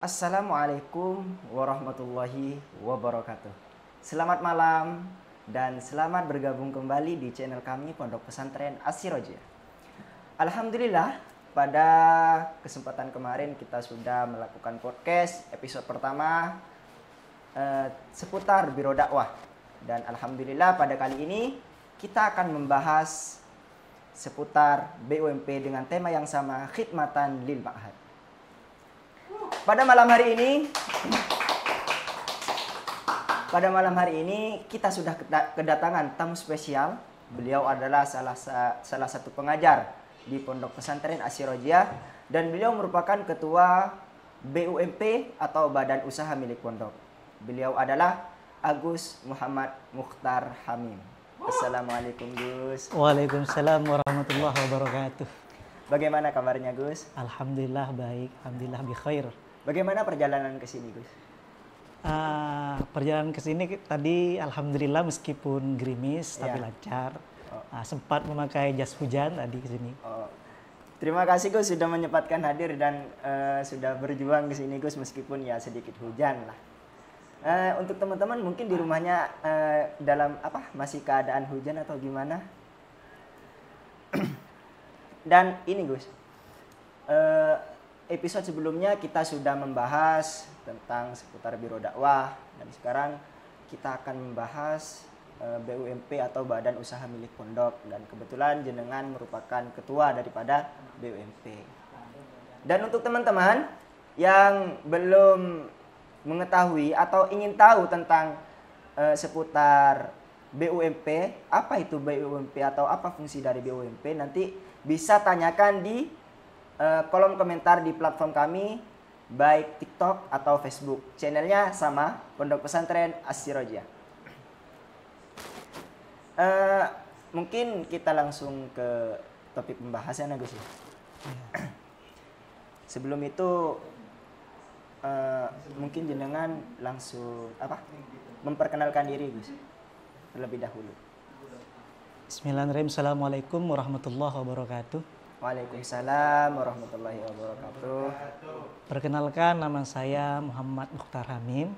Assalamualaikum warahmatullahi wabarakatuh. Selamat malam dan selamat bergabung kembali di channel kami Pondok Pesantren As-Sirajiyah. Alhamdulillah, pada kesempatan kemarin kita sudah melakukan podcast episode pertama seputar Biro Dakwah. Dan alhamdulillah pada kali ini kita akan membahas seputar BUMP dengan tema yang sama, khidmatan lil ma'had. Pada malam hari ini kita sudah kedatangan tamu spesial. Beliau adalah salah satu pengajar di Pondok Pesantren As-Sirajiyah dan beliau merupakan ketua BUMP atau Badan Usaha Milik Pondok. Beliau adalah Agus Muhammad Mukhtar Hamim. Assalamualaikum Gus. Waalaikumsalam warahmatullahi wabarakatuh. Bagaimana kabarnya Gus? Alhamdulillah baik, alhamdulillah bi khair. Bagaimana perjalanan ke sini Gus? Perjalanan ke sini tadi alhamdulillah meskipun gerimis tapi lancar. Sempat memakai jas hujan tadi ke sini. Terima kasih Gus sudah menyempatkan hadir dan sudah berjuang ke sini Gus meskipun ya sedikit hujan lah. Untuk teman-teman mungkin di rumahnya masih keadaan hujan atau gimana? Dan ini Gus, episode sebelumnya kita sudah membahas tentang seputar Biro Dakwah dan sekarang kita akan membahas BUMP atau Badan Usaha Milik Pondok dan kebetulan jenengan merupakan ketua daripada BUMP. Dan untuk teman-teman yang belum mengetahui atau ingin tahu tentang seputar BUMP, apa itu BUMP atau apa fungsi dari BUMP, nanti bisa tanyakan di kolom komentar di platform kami, baik TikTok atau Facebook. Channelnya sama, Pondok Pesantren As-Sirajiyah. Mungkin kita langsung ke topik pembahasan Agus ya. Sebelum itu mungkin jenengan langsung memperkenalkan diri Gus terlebih dahulu. Bismillahirrahmanirrahim. Assalamualaikum warahmatullahi wabarakatuh. Waalaikumsalam warahmatullahi wabarakatuh. Perkenalkan, nama saya Muhammad Mukhtar Hamim.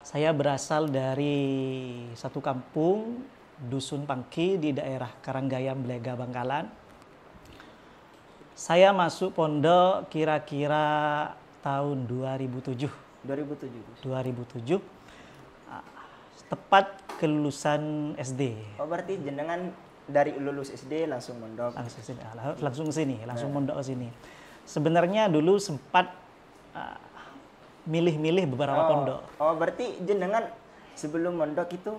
Saya berasal dari satu kampung Dusun Pangki di daerah Karanggayam, Blega, Bangkalan. Saya masuk pondok kira-kira tahun 2007. 2007. Tepat kelulusan SD. Oh, berarti jenengan dari lulus SD langsung mondok. Langsung mondok ke sini. Sebenarnya dulu sempat milih-milih beberapa pondok. Oh, berarti jenengan sebelum mondok itu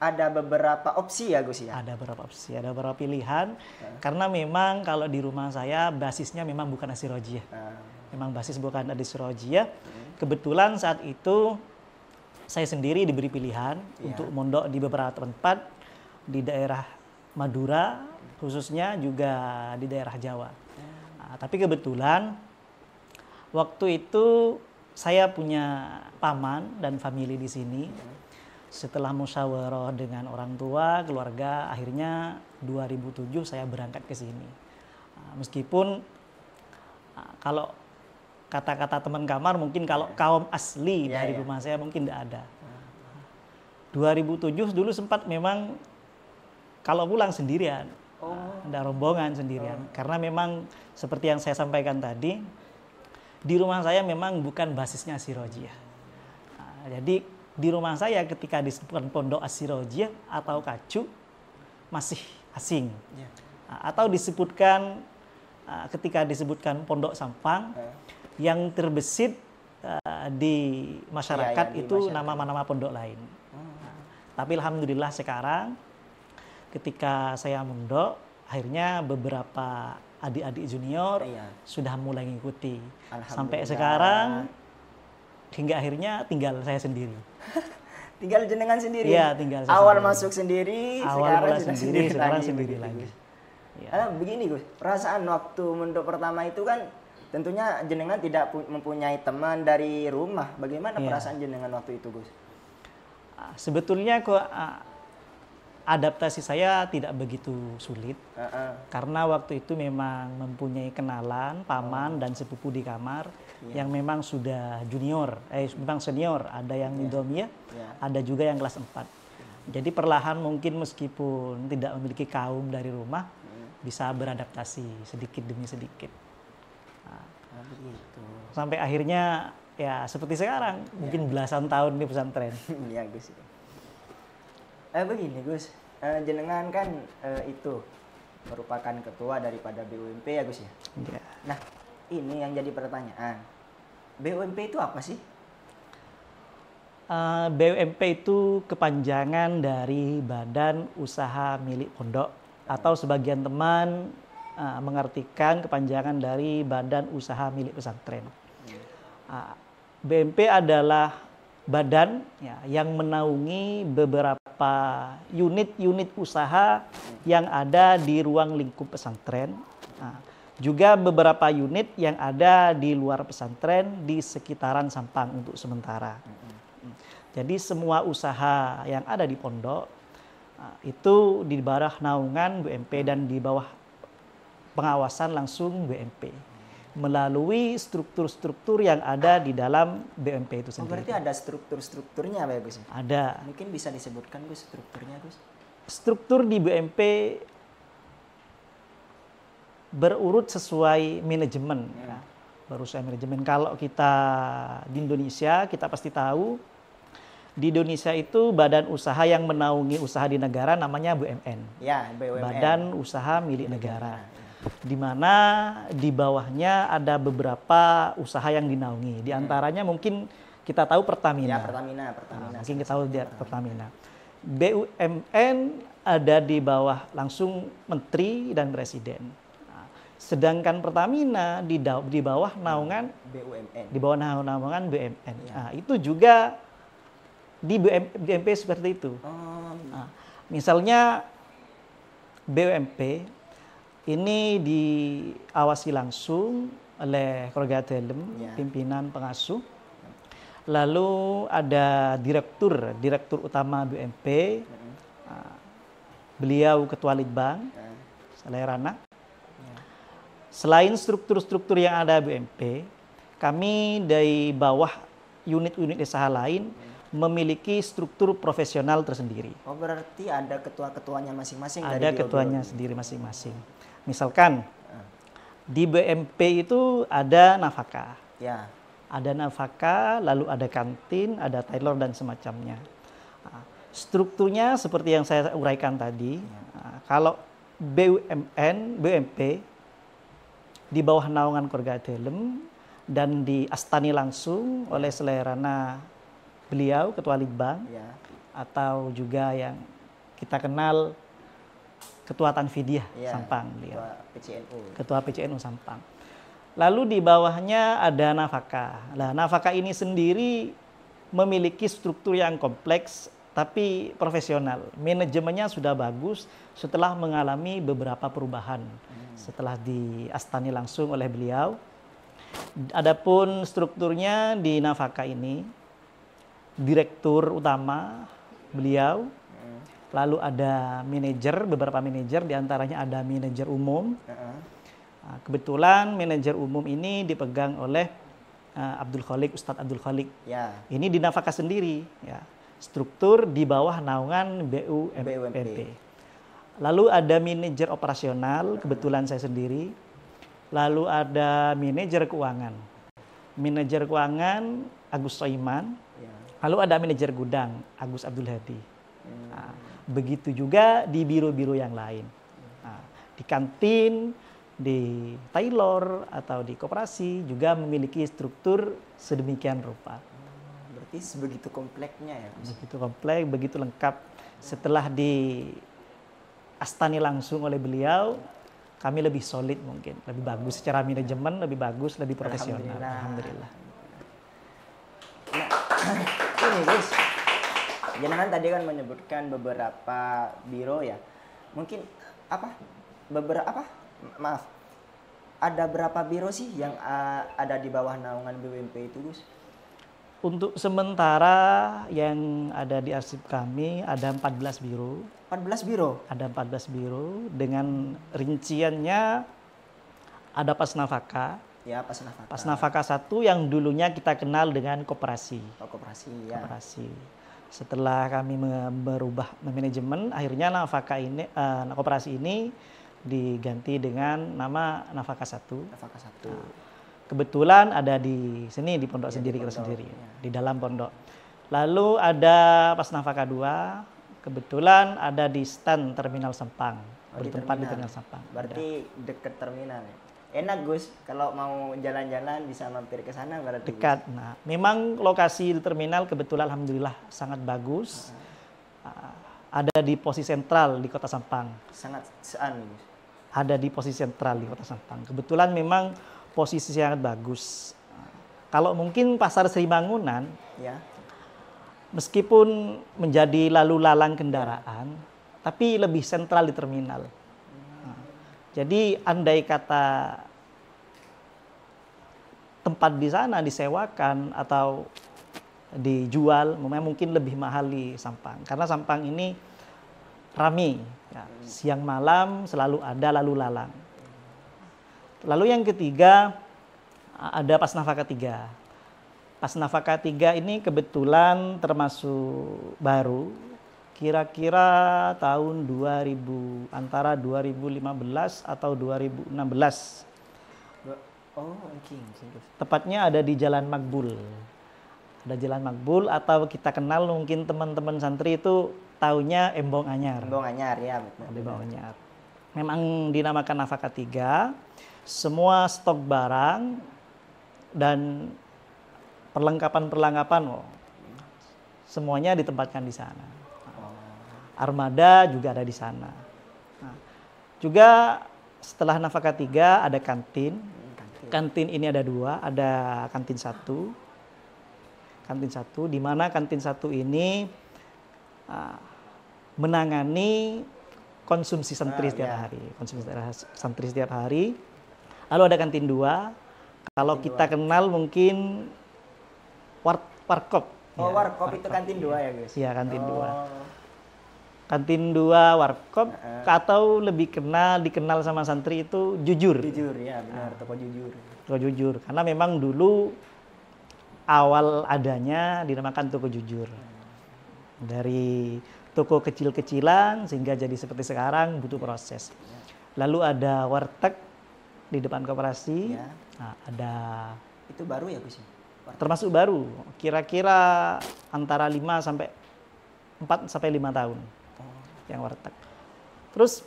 ada beberapa opsi ya Gus ya? Ada beberapa opsi, ada beberapa pilihan. Karena memang kalau di rumah saya basisnya memang bukan As-Sirajiyah. Memang basis bukan As-Sirajiyah. Kebetulan saat itu saya sendiri diberi pilihan untuk mondok di beberapa tempat di daerah Madura, khususnya juga di daerah Jawa. Tapi kebetulan waktu itu saya punya paman dan famili di sini. Setelah musyawarah dengan orang tua, keluarga, akhirnya 2007 saya berangkat ke sini. Meskipun kalau kata-kata teman kamar mungkin kalau kaum asli dari rumah saya mungkin tidak ada. 2007 dulu sempat memang kalau pulang sendirian, ada rombongan sendirian. Karena memang seperti yang saya sampaikan tadi, di rumah saya memang bukan basisnya As-Sirajiyah. Jadi di rumah saya ketika disebutkan Pondok As-Sirajiyah atau Kacu masih asing. Atau disebutkan ketika disebutkan Pondok Sampang, yang terbesit di masyarakat itu nama-nama pondok lain. Tapi alhamdulillah sekarang ketika saya mondok, akhirnya beberapa adik-adik junior sudah mulai mengikuti. Sampai sekarang hingga akhirnya tinggal saya sendiri. Tinggal jenengan sendiri? Iya, tinggal saya awal sendiri. Masuk sendiri, sekarang sendiri lagi. Begini Gus, perasaan waktu mondok pertama itu kan tentunya jenengan tidak mempunyai teman dari rumah. Bagaimana perasaan jenengan waktu itu Gus? Sebetulnya kok adaptasi saya tidak begitu sulit. Heeh. Karena waktu itu memang mempunyai kenalan, paman dan sepupu di kamar yang memang sudah junior, memang senior. Ada yang Indomie, ada juga yang kelas 4. Jadi perlahan mungkin meskipun tidak memiliki kaum dari rumah, bisa beradaptasi sedikit demi sedikit. Nah, Begitu. sampai akhirnya ya seperti sekarang, mungkin belasan tahun di pesantren. Ya Gus. Begini Gus, jenengan kan itu merupakan ketua daripada BUMP ya Gus ya. Ya. Nah, ini yang jadi pertanyaan. BUMP itu apa sih? BUMP itu kepanjangan dari Badan Usaha Milik Pondok, atau sebagian teman mengartikan kepanjangan dari Badan Usaha Milik Pesantren. BUMP adalah badan ya, yang menaungi beberapa unit-unit usaha yang ada di ruang lingkup pesantren. Juga beberapa unit yang ada di luar pesantren di sekitaran Sampang untuk sementara. Jadi semua usaha yang ada di pondok itu di bawah naungan BUMP dan di bawah pengawasan langsung BUMP melalui struktur-struktur yang ada di dalam BUMP itu sendiri. Berarti ada struktur-strukturnya Pak Gus? Ada. Mungkin bisa disebutkan Gus strukturnya Gus? Struktur di BUMP berurut sesuai manajemen. Ya. Berurut sesuai manajemen. Kalau kita di Indonesia, kita pasti tahu di Indonesia itu badan usaha yang menaungi usaha di negara namanya BUMN. Ya, BUMN. Badan Usaha Milik Negara. Di mana di bawahnya ada beberapa usaha yang dinaungi. Di antaranya mungkin kita tahu Pertamina. Ya, Pertamina. Mungkin kita tahu Pertamina. BUMN ada di bawah langsung Menteri dan Presiden. Sedangkan Pertamina di bawah naungan BUMN. Di bawah naungan BUMN. Nah, itu juga di BUMP seperti itu. Misalnya BUMP ini diawasi langsung oleh keluarga dalam, pimpinan pengasuh. Lalu ada direktur utama BUMP, beliau ketua Litbang, Salerana. Selain struktur-struktur yang ada BUMP, kami dari bawah unit-unit usaha lain memiliki struktur profesional tersendiri. Oh, berarti ada ketua-ketuanya masing-masing. Ada ketuanya sendiri masing-masing. Misalkan di BUMP itu ada nafkah. Ya. Ada nafkah, lalu ada kantin, ada tailor dan semacamnya. Strukturnya seperti yang saya uraikan tadi. Kalau BUMP di bawah naungan keluarga dalam dan diastani langsung oleh Salerana beliau ketua Litbang, atau juga yang kita kenal Ketua Tanfidiah Sampang, beliau. Ketua PCNU Sampang. Lalu di bawahnya ada nafkah. Nah, nafkah ini sendiri memiliki struktur yang kompleks tapi profesional. Manajemennya sudah bagus setelah mengalami beberapa perubahan setelah diastani langsung oleh beliau. Adapun strukturnya di nafkah ini, direktur utama beliau, lalu ada manajer, beberapa manajer, diantaranya ada manajer umum. Kebetulan manajer umum ini dipegang oleh Ustadz Abdul Khalik. Ini di nafkah sendiri, ya. Struktur di bawah naungan BUMP. Lalu ada manajer operasional, kebetulan saya sendiri. Lalu ada manajer keuangan. Manajer keuangan Agus Soiman. Lalu ada manajer gudang Agus Abdul Hadi. Begitu juga di biro-biro yang lain. Di kantin, di tailor atau di koperasi juga memiliki struktur sedemikian rupa. Berarti sebegitu kompleksnya ya? Begitu kompleks, begitu lengkap. Setelah di astani langsung oleh beliau, kami lebih solid mungkin, lebih bagus secara manajemen, lebih bagus, lebih profesional. Alhamdulillah. Nah, ini guys, jenengan tadi kan menyebutkan beberapa biro ya. Mungkin ada berapa biro sih yang ada di bawah naungan BUMP itu, Gus? Untuk sementara yang ada di arsip kami ada 14 biro. 14 biro. Ada 14 biro dengan rinciannya ada Pasnafaka. Ya, Pasnafaka. Pasnafaka 1 yang dulunya kita kenal dengan koperasi. Oh, koperasi ya. Koperasi. Setelah kami merubah manajemen, akhirnya koperasi ini diganti dengan nama Nafaka 1. Nafaka 1. Nah, kebetulan ada di sini di pondok sendiri kita sendiri, ya. di dalam pondok. Lalu ada Pasnafaka 2, kebetulan ada di stand Terminal Sempang, bertempat di Terminal Sempang. Berarti dekat terminal ya. Enak Gus, kalau mau jalan-jalan bisa mampir ke sana berarti. Dekat. Gus. Nah, memang lokasi di terminal kebetulan alhamdulillah sangat bagus. Ada di posisi sentral di Kota Sampang. Sangat Gus. Ada di posisi sentral di Kota Sampang. Kebetulan memang posisi sangat bagus. Kalau mungkin pasar Sri Bangunan, ya, meskipun menjadi lalu lalang kendaraan, tapi lebih sentral di terminal. Jadi andai kata tempat di sana disewakan atau dijual, mungkin lebih mahal di Sampang. Karena Sampang ini ramai, ya, siang malam selalu ada lalu lalang. Lalu yang ketiga ada Pasnafaka 3. Pasnafaka 3 ini kebetulan termasuk baru, kira-kira tahun 2000, antara 2015 atau 2016. Oh, okay. Tepatnya ada di Jalan Makbul. Ada Jalan Makbul atau kita kenal mungkin teman-teman santri itu taunya Embong Anyar. Embong Anyar ya, betul. Embong Anyar. Memang dinamakan Nafaka 3. Semua stok barang dan perlengkapan semuanya ditempatkan di sana. Armada juga ada di sana. Nah, juga setelah Nafaka 3 ada kantin. Kantin ini ada 2, ada kantin 1. Kantin 1 di mana kantin 1 ini menangani konsumsi santri setiap hari. Konsumsi santri setiap hari. Lalu ada kantin 2. Kalau kita kenal mungkin warkop. Oh, ya, warkop itu kantin 2 ya, guys? Iya, kantin 2. Kantin 2 warkop atau lebih dikenal sama santri itu jujur. Jujur ya, benar, toko jujur. Toko jujur. Karena memang dulu awal adanya dinamakan toko jujur. Dari toko kecil-kecilan sehingga jadi seperti sekarang butuh proses. Lalu ada warteg di depan koperasi. Ya. Nah, ada itu baru ya, Gus? Termasuk baru. Kira-kira antara 4 sampai 5 tahun. Yang warteg. Terus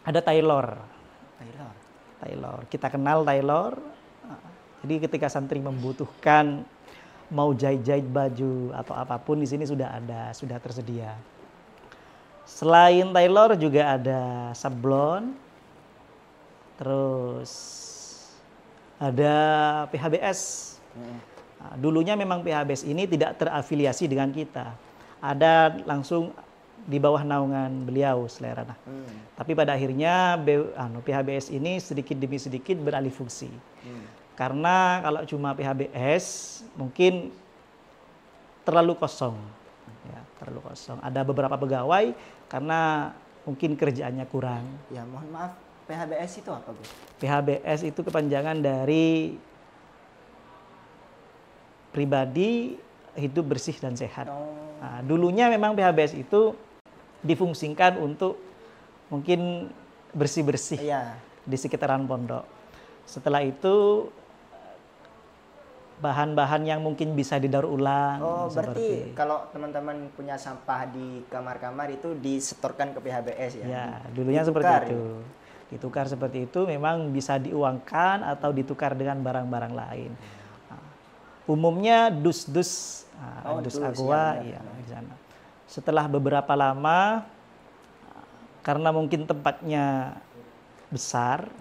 ada tailor. Kita kenal tailor. Jadi ketika santri membutuhkan mau jahit-jahit baju atau apapun di sini sudah ada, sudah tersedia. Selain tailor juga ada sablon. Terus ada PHBS. Nah, dulunya memang PHBS ini tidak terafiliasi dengan kita. Ada langsung di bawah naungan beliau Selerana. Tapi pada akhirnya PHBS ini sedikit demi sedikit beralih fungsi. Karena kalau cuma PHBS mungkin terlalu kosong. Ya, terlalu kosong. Ada beberapa pegawai karena mungkin kerjaannya kurang. Ya, mohon maaf, PHBS itu apa, Gus? PHBS itu kepanjangan dari pribadi hidup bersih dan sehat. Nah, dulunya memang PHBS itu difungsikan untuk mungkin bersih-bersih di sekitaran pondok. Setelah itu bahan-bahan yang mungkin bisa didaur ulang. Oh, berarti kalau teman-teman punya sampah di kamar-kamar itu disetorkan ke PHBS ya? Ya, dulunya seperti itu. Ditukar seperti itu, memang bisa diuangkan atau ditukar dengan barang-barang lain. Umumnya dus-dus, dus aqua, ya, di sana. Setelah beberapa lama, karena mungkin tempatnya besar,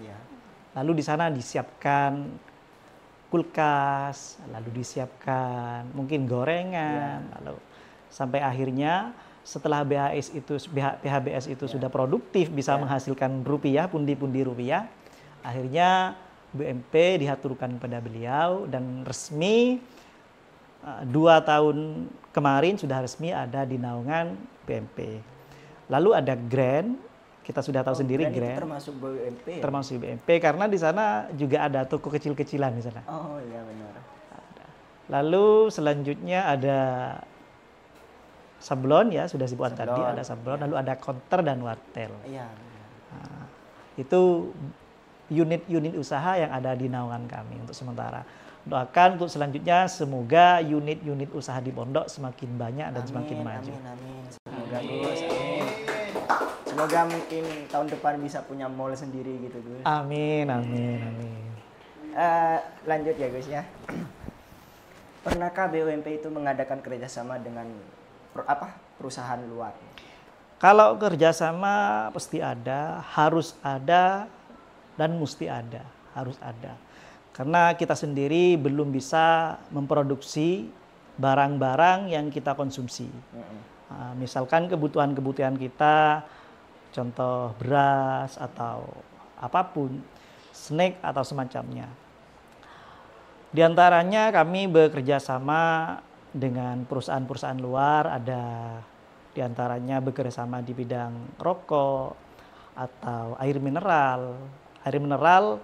lalu di sana disiapkan kulkas, lalu disiapkan mungkin gorengan, lalu sampai akhirnya setelah PHBS itu sudah produktif, bisa menghasilkan rupiah, pundi-pundi rupiah, akhirnya BUMP diaturkan pada beliau dan resmi 2 tahun kemarin sudah resmi ada di naungan BUMP. Lalu ada grant, kita sudah tahu sendiri grant. Grant. Termasuk BUMP. Ya? Termasuk BUMP karena di sana juga ada toko kecil-kecilan di sana. Oh iya benar. Lalu selanjutnya ada sablon ya, sudah disebutkan tadi ada sablon, lalu ada counter dan wartel. Iya. Nah, itu unit-unit usaha yang ada di naungan kami untuk sementara. Doakan untuk selanjutnya semoga unit-unit usaha di pondok semakin banyak dan semakin maju. Amin. Semoga Gus, amin. Semoga mungkin tahun depan bisa punya mall sendiri gitu Gus. Amin. Lanjut ya Gus ya. Pernahkah BUMP itu mengadakan kerjasama dengan perusahaan luar? Kalau kerjasama pasti ada, harus ada, dan mesti ada, harus ada. Karena kita sendiri belum bisa memproduksi barang-barang yang kita konsumsi. Misalkan kebutuhan-kebutuhan kita, contoh beras atau apapun, snack atau semacamnya. Di antaranya kami bekerja sama dengan perusahaan-perusahaan luar, ada di antaranya bekerja sama di bidang rokok atau air mineral. Air mineral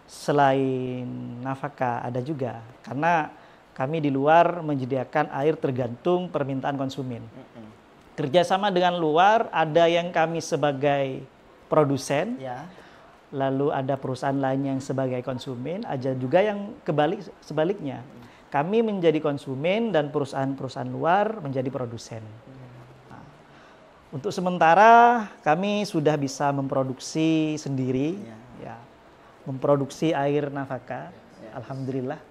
selain nafaka ada juga, karena kami di luar menyediakan air tergantung permintaan konsumen. Kerjasama dengan luar, ada yang kami sebagai produsen, ya. Lalu ada perusahaan lain yang sebagai konsumen, ada juga yang sebaliknya. Kami menjadi konsumen dan perusahaan-perusahaan luar menjadi produsen. Nah, untuk sementara kami sudah bisa memproduksi sendiri, ya, memproduksi air nafaka, alhamdulillah,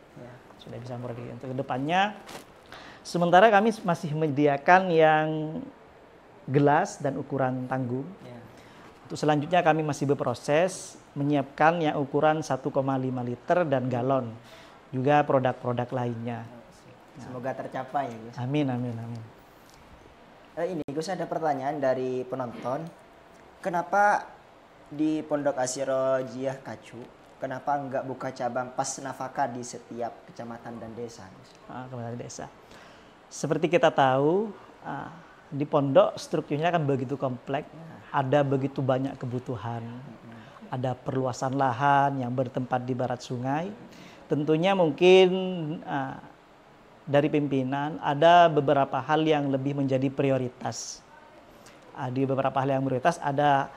sudah bisa memproduksi. Untuk kedepannya, sementara kami masih menyediakan yang gelas dan ukuran tanggung. Untuk selanjutnya kami masih berproses menyiapkan yang ukuran 1,5 liter dan galon. Juga produk-produk lainnya. Semoga tercapai ya Gus. Amin. Ini Gus, ada pertanyaan dari penonton. Kenapa di Pondok Asy-Syirojiah Kacu, kenapa enggak buka cabang pas nafaka di setiap kecamatan dan desa? Kecamatan desa. Seperti kita tahu, di pondok strukturnya kan begitu kompleks. Ada begitu banyak kebutuhan, ada perluasan lahan yang bertempat di barat sungai. Tentunya mungkin dari pimpinan ada beberapa hal yang lebih menjadi prioritas. Di beberapa hal yang prioritas ada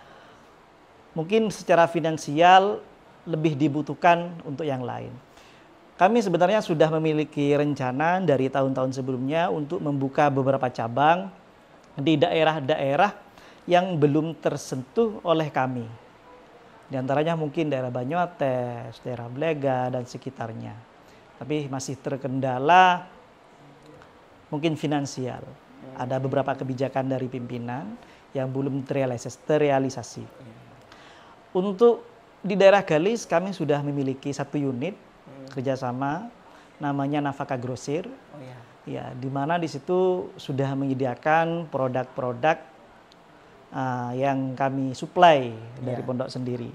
mungkin secara finansial lebih dibutuhkan untuk yang lain. Kami sebenarnya sudah memiliki rencana dari tahun-tahun sebelumnya untuk membuka beberapa cabang di daerah-daerah yang belum tersentuh oleh kami. Di antaranya mungkin daerah Banyuates, daerah Blega, dan sekitarnya. Tapi masih terkendala mungkin finansial. Ada beberapa kebijakan dari pimpinan yang belum terrealisasi. Untuk di daerah Galis kami sudah memiliki satu unit kerjasama, namanya Nafaka Grosir. Ya, di mana di situ sudah menyediakan produk-produk yang kami suplai dari pondok sendiri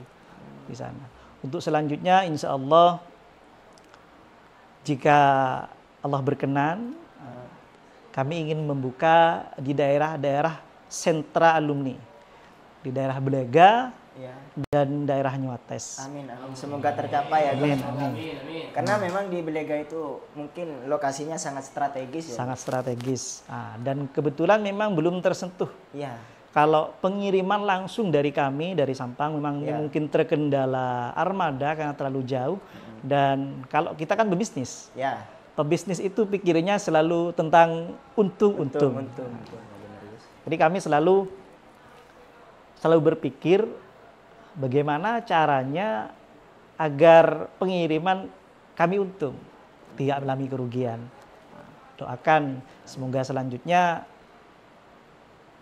di sana. Untuk selanjutnya, insya Allah, jika Allah berkenan, kami ingin membuka di daerah-daerah sentra alumni, di daerah Belega dan daerah Nyuates. Amin. Semoga tercapai ya Gus. Amin. Karena memang di Belega itu mungkin lokasinya sangat strategis ya. Sangat strategis. Dan kebetulan memang belum tersentuh. Iya. Kalau pengiriman langsung dari kami, dari Sampang, memang mungkin terkendala armada karena terlalu jauh. Dan kalau kita kan berbisnis. Pebisnis itu pikirnya selalu tentang untung. Jadi kami selalu berpikir bagaimana caranya agar pengiriman kami untung, tidak mengalami kerugian. Doakan semoga selanjutnya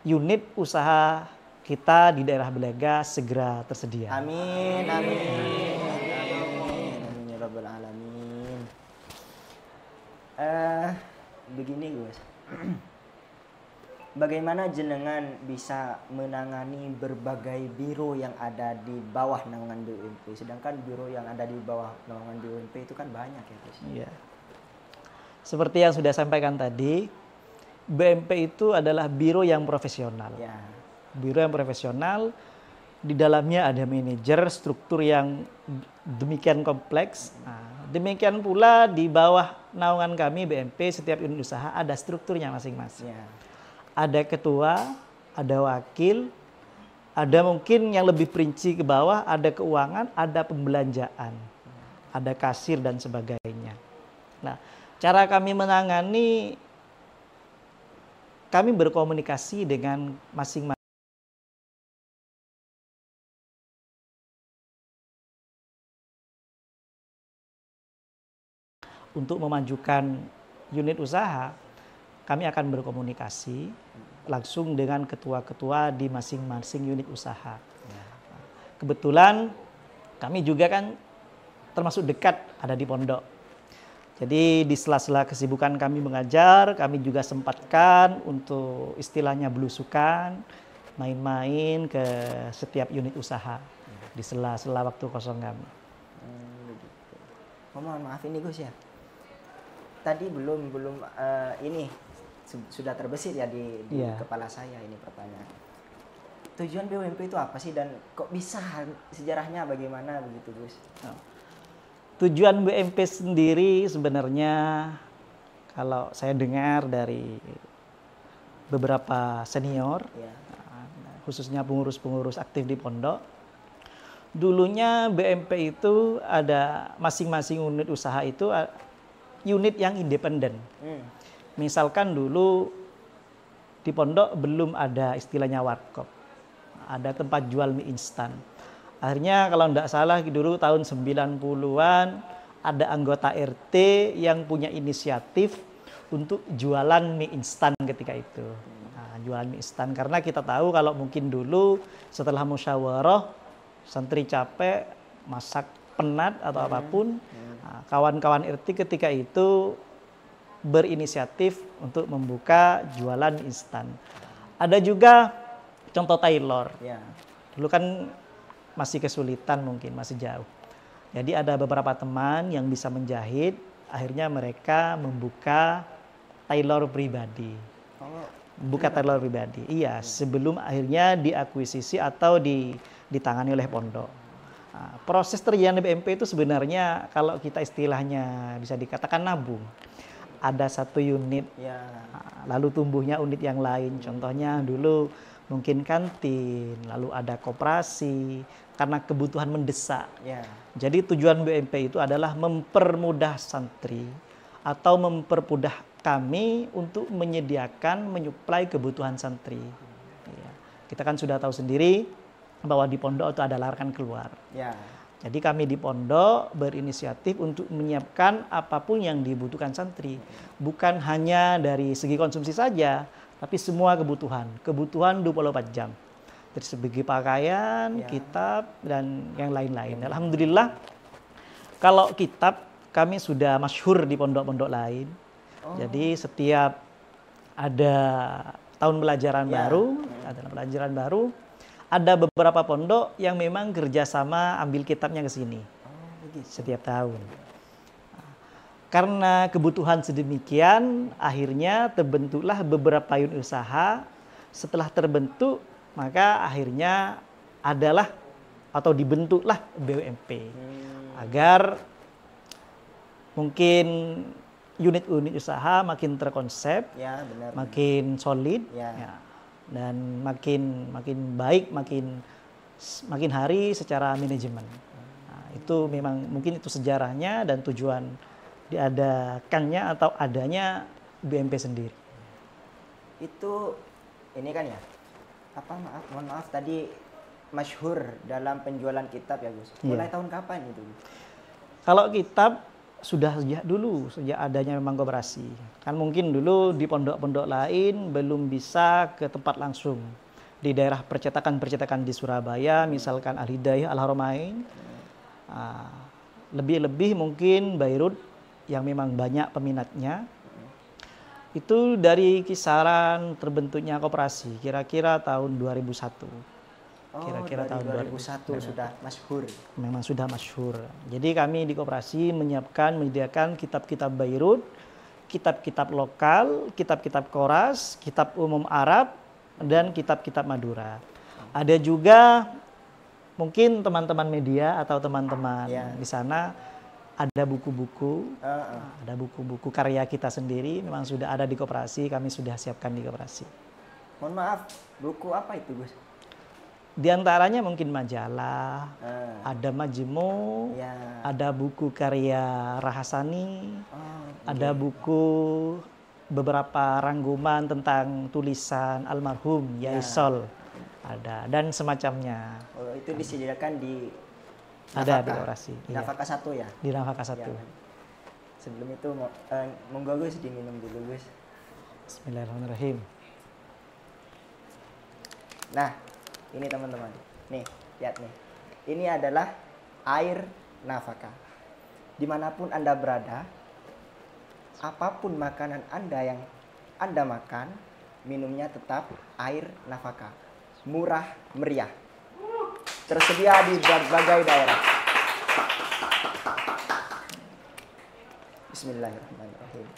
unit usaha kita di daerah Belega segera tersedia. Amin ya rabbal alamin. Begini Gus, bagaimana jenengan bisa menangani berbagai biro yang ada di bawah naungan BUMP, sedangkan biro yang ada di bawah naungan BUMP itu kan banyak ya Gus? Iya. seperti yang sudah sampaikan tadi, BMP itu adalah biro yang profesional. Ya. Biro yang profesional, di dalamnya ada manajer, struktur yang demikian kompleks. Nah, demikian pula di bawah naungan kami BMP, setiap unit usaha ada strukturnya masing-masing. Ya. Ada ketua, ada wakil, ada mungkin yang lebih perinci ke bawah, ada keuangan, ada pembelanjaan, ada kasir dan sebagainya. Nah, cara kami menangani, kami berkomunikasi dengan masing-masing untuk memajukan unit usaha. Kami akan berkomunikasi langsung dengan ketua-ketua di masing-masing unit usaha. Kebetulan kami juga kan termasuk dekat ada di pondok. Jadi di sela-sela kesibukan kami mengajar, kami juga sempatkan untuk istilahnya belusukan, main-main ke setiap unit usaha di sela-sela waktu kosong kami. Mohon maaf ini Gus ya. Tadi belum ini sudah terbesit ya di kepala saya ini pertanyaan. Tujuan BUMP itu apa sih dan kok bisa, sejarahnya bagaimana begitu Gus? Tujuan BMP sendiri sebenarnya kalau saya dengar dari beberapa senior, khususnya pengurus-pengurus aktif di pondok, dulunya BMP itu ada masing-masing unit usaha itu unit yang independen. Misalkan dulu di pondok belum ada istilahnya warkop, ada tempat jual mie instan. Akhirnya kalau tidak salah dulu tahun 90-an ada anggota RT yang punya inisiatif untuk jualan mie instan ketika itu. Nah, jualan mie instan karena kita tahu kalau mungkin dulu setelah musyawarah santri capek masak penat atau apapun, kawan-kawan RT ketika itu berinisiatif untuk membuka jualan mie instan. Ada juga contoh tailor. Dulu kan masih kesulitan mungkin, masih jauh. Jadi ada beberapa teman yang bisa menjahit, akhirnya mereka membuka tailor pribadi. Buka tailor pribadi. Iya, sebelum akhirnya diakuisisi atau ditangani oleh pondok. Nah, proses terjadinya BMP itu sebenarnya kalau kita istilahnya bisa dikatakan nabung. Ada satu unit, lalu tumbuhnya unit yang lain. Contohnya dulu mungkin kantin, lalu ada koperasi, karena kebutuhan mendesak. Jadi tujuan BMP itu adalah mempermudah santri atau mempermudah kami untuk menyediakan, menyuplai kebutuhan santri. Kita kan sudah tahu sendiri bahwa di pondok itu ada larangan keluar. Jadi kami di pondok berinisiatif untuk menyiapkan apapun yang dibutuhkan santri. Bukan hanya dari segi konsumsi saja, tapi semua kebutuhan 24 jam. Dari segi pakaian, kitab, dan yang lain-lain. Alhamdulillah, kalau kitab kami sudah masyhur di pondok-pondok lain. Jadi setiap ada tahun pelajaran baru, ada beberapa pondok yang memang kerjasama ambil kitabnya ke sini setiap tahun. Karena kebutuhan sedemikian, akhirnya terbentuklah beberapa unit usaha. Setelah terbentuk, maka akhirnya adalah atau dibentuklah BUMP agar mungkin unit-unit usaha makin terkonsep, makin solid, dan makin baik, makin hari secara manajemen. Nah, itu memang mungkin itu sejarahnya dan tujuan diadakannya atau adanya BMP sendiri. Itu ini kan ya, mohon maaf tadi masyhur dalam penjualan kitab ya Gus. Mulai tahun kapan itu? Kalau kitab sudah sejak dulu, sejak adanya memang koperasi. Kan mungkin dulu di pondok-pondok lain belum bisa ke tempat langsung. Di daerah percetakan-percetakan di Surabaya, misalkan Al-Hidayah, Al-Haramain, lebih-lebih mungkin Beirut yang memang banyak peminatnya. Itu dari kisaran terbentuknya koperasi, kira-kira tahun 2001. Kira-kira tahun 2001 sudah masyhur. Memang sudah masyhur. Jadi kami di koperasi menyediakan kitab-kitab Beirut, kitab-kitab lokal, kitab-kitab Koras, kitab umum Arab, dan kitab-kitab Madura. Ada juga mungkin teman-teman media atau teman-teman di sana ada buku-buku, ada buku-buku karya kita sendiri, memang sudah ada di koperasi, kami sudah siapkan di koperasi. Mohon maaf, buku apa itu, Gus? Di antaranya mungkin majalah, ada majmu, ada buku karya Rahasani, ada buku beberapa rangkuman tentang tulisan almarhum Yai Sol, ada, dan semacamnya. Oh, itu disediakan di ada di koperasi. Nafaka 1 ya? Di Nafaka 1. Ya. Sebelum itu monggo Gus diminum dulu, Gus. Bismillahirrahmanirrahim. Nah, ini teman-teman. Nih, lihat nih. Ini adalah air nafaka. Dimanapun Anda berada, apapun makanan Anda yang Anda makan, minumnya tetap air nafaka. Murah meriah. Tersedia di berbagai daerah. Bismillahirrahmanirrahim.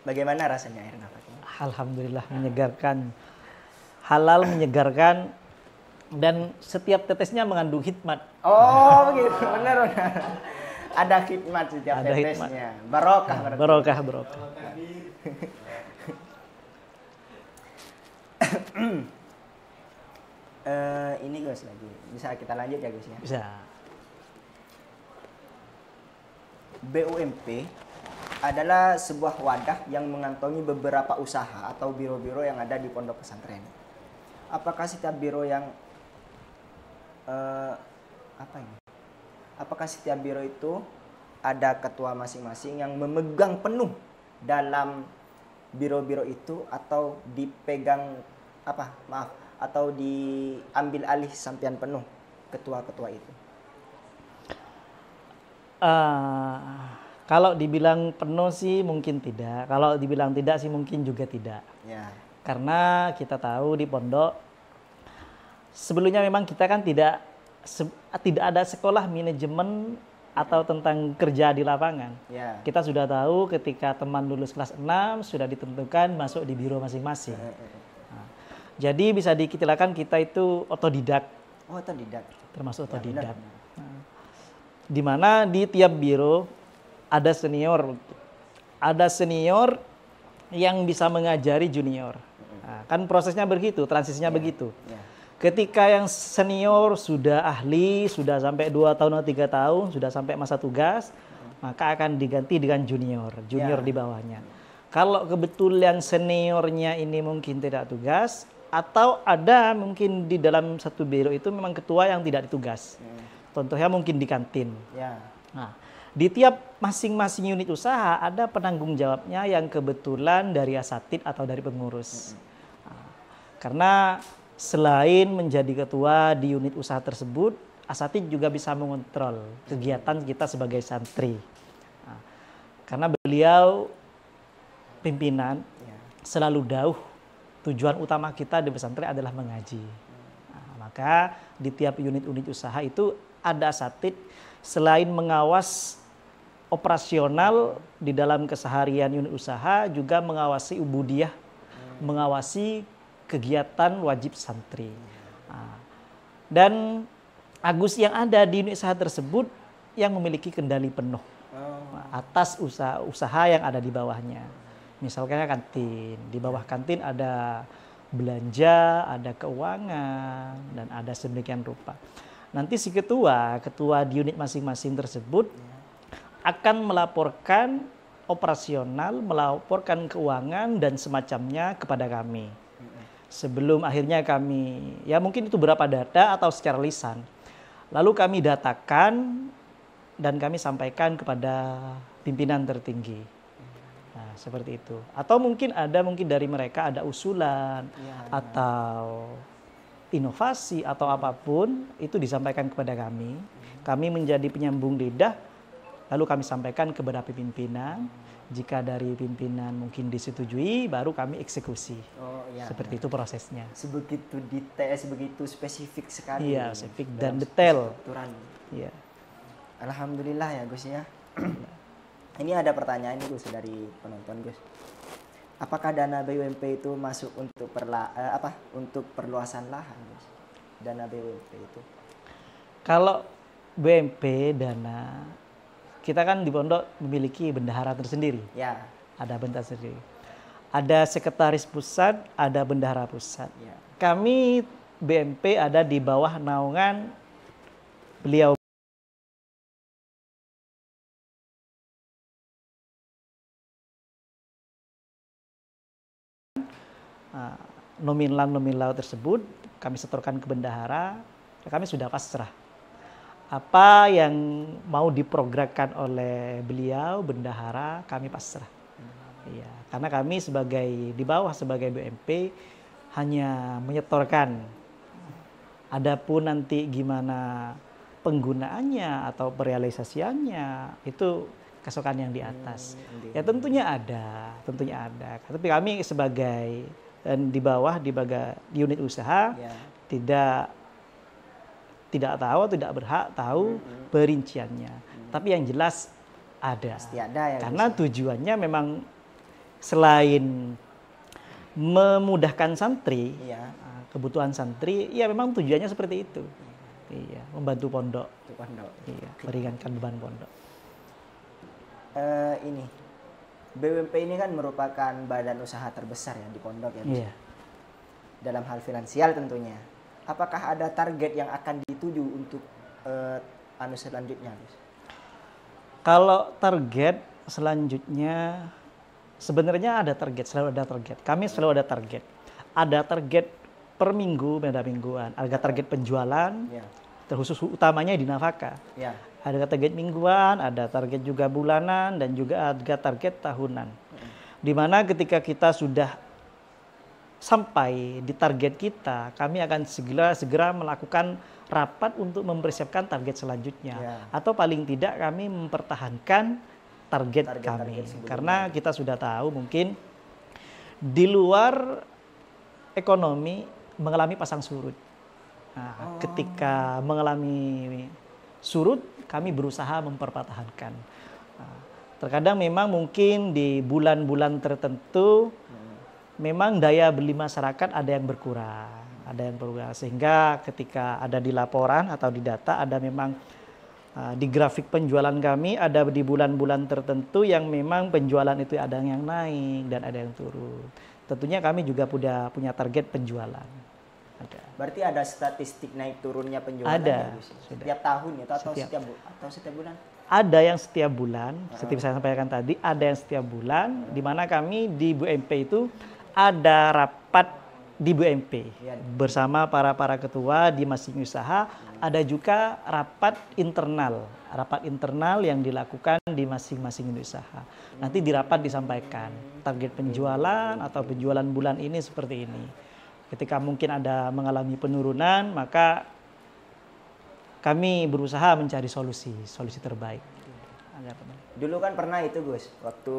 Bagaimana rasanya air nafaka? Alhamdulillah menyegarkan, halal menyegarkan, dan setiap tetesnya mengandung hikmat. Oh begitu, benar. Ada hikmat setiap Ada tetesnya. Barokah. Barokah. Ini Gus lagi. Bisa kita lanjut ya Gus ya? Bisa. BUMP adalah sebuah wadah yang mengantongi beberapa usaha atau biro-biro yang ada di pondok pesantren. Apakah setiap biro yang Apakah setiap biro itu ada ketua masing-masing yang memegang penuh dalam biro-biro itu atau dipegang atau diambil alih sampian penuh ketua-ketua itu? Kalau dibilang penuh sih mungkin tidak. Kalau dibilang tidak sih mungkin juga tidak. Ya. Karena kita tahu di pondok sebelumnya memang kita kan tidak ada sekolah manajemen atau tentang kerja di lapangan. Ya. Kita sudah tahu ketika teman lulus kelas 6 sudah ditentukan masuk di biro masing-masing. Nah, jadi bisa dikatakan kita itu otodidak. Oh, otodidak. Termasuk otodidak. Ya, nah, di mana di tiap biro ada senior yang bisa mengajari junior. Nah, kan prosesnya begitu, transisinya begitu. Ya. Ketika yang senior sudah ahli, sudah sampai 2 tahun atau 3 tahun, sudah sampai masa tugas, maka akan diganti dengan junior di bawahnya. Kalau kebetulan seniornya ini mungkin tidak tugas, atau ada mungkin di dalam satu biro itu memang ketua yang tidak ditugas. Contohnya mungkin di kantin. Ya. Nah, di tiap masing-masing unit usaha ada penanggung jawabnya yang kebetulan dari asatid atau dari pengurus. Nah, karena selain menjadi ketua di unit usaha tersebut, asatid juga bisa mengontrol kegiatan kita sebagai santri. Nah, karena beliau pimpinan selalu dauh tujuan utama kita di pesantren adalah mengaji. Nah, maka di tiap unit-unit usaha itu ada asatid selain mengawas operasional di dalam keseharian unit usaha juga mengawasi ubudiyah, mengawasi kegiatan wajib santri. Nah, dan Agus yang ada di unit usaha tersebut yang memiliki kendali penuh atas usaha yang ada di bawahnya. Misalnya kantin, di bawah kantin ada belanja, ada keuangan, dan ada sedemikian rupa. Nanti si ketua di unit masing-masing tersebut akan melaporkan operasional, melaporkan keuangan dan semacamnya kepada kami. Sebelum akhirnya kami, ya mungkin itu berapa data atau secara lisan. Lalu kami datakan dan kami sampaikan kepada pimpinan tertinggi. Nah, seperti itu. Atau mungkin dari mereka ada usulan atau inovasi atau apapun itu disampaikan kepada kami. Kami menjadi penyambung lidah, lalu kami sampaikan kepada pimpinan. Jika dari pimpinan mungkin disetujui, baru kami eksekusi. Seperti itu prosesnya. Sebegitu detail, sebegitu spesifik sekali. Iya, spesifik dan detail. Aturan. Iya. Alhamdulillah ya Gus ya. Ini ada pertanyaan nih Gus dari penonton Gus. Apakah dana BUMP itu masuk untuk untuk perluasan lahan Gus? Dana BUMP itu. Kalau BUMP dana, kita kan di pondok memiliki bendahara tersendiri. Ya. Ada bendahara sendiri. Ada sekretaris pusat, ada bendahara pusat. Ya. Kami BUMP ada di bawah naungan beliau. Nominal tersebut kami setorkan ke bendahara, kami sudah pasrah. Apa yang mau diprogramkan oleh beliau bendahara kami pasrah. Iya, karena kami di bawah sebagai BUMP hanya menyetorkan. Adapun nanti gimana penggunaannya atau perealisasiannya itu keesokan yang di atas. Ya tentunya ada. Tapi kami sebagai di bawah di unit usaha tidak tahu, tidak berhak tahu perinciannya. Tapi yang jelas ada. Pasti ada ya. Karena tujuannya memang selain memudahkan santri, kebutuhan santri, ya memang tujuannya seperti itu. Iya, membantu pondok. Iya, meringankan beban pondok. Ini BUMP ini kan merupakan badan usaha terbesar ya di pondok ya. Iya. Dalam hal finansial tentunya. Apakah ada target yang akan dituju untuk selanjutnya, Gus? Kalau target selanjutnya sebenarnya ada target, selalu ada target. Kami selalu ada target. Ada target per minggu, beda mingguan. Ada target penjualan, terkhusus utamanya di nafkah. Ya. Ada target mingguan, ada target juga bulanan, dan juga ada target tahunan. Di mana ketika kita sudah sampai di target kita, kami akan segera melakukan rapat untuk mempersiapkan target selanjutnya. Atau paling tidak kami mempertahankan target kami. Karena kita sudah tahu mungkin di luar ekonomi mengalami pasang surut. Nah, ketika mengalami surut, kami berusaha mempertahankan. Terkadang memang mungkin di bulan-bulan tertentu memang daya beli masyarakat ada yang berkurang, sehingga ketika ada di laporan atau di data ada memang di grafik penjualan kami ada di bulan-bulan tertentu yang memang penjualan itu ada yang naik dan ada yang turun. Tentunya kami juga punya target penjualan. Ada. Berarti ada statistik naik turunnya penjualan ada, ya, setiap tahun itu atau setiap bulan? Ada yang setiap bulan, seperti saya sampaikan tadi, ada yang setiap bulan, di mana kami di BUMP itu ada rapat di BUMP bersama para ketua di masing usaha, ada juga rapat internal yang dilakukan di masing-masing usaha. Nanti di rapat disampaikan target penjualan atau penjualan bulan ini seperti ini. Ketika mungkin ada mengalami penurunan, maka kami berusaha mencari solusi terbaik. Dulu kan pernah itu Gus, waktu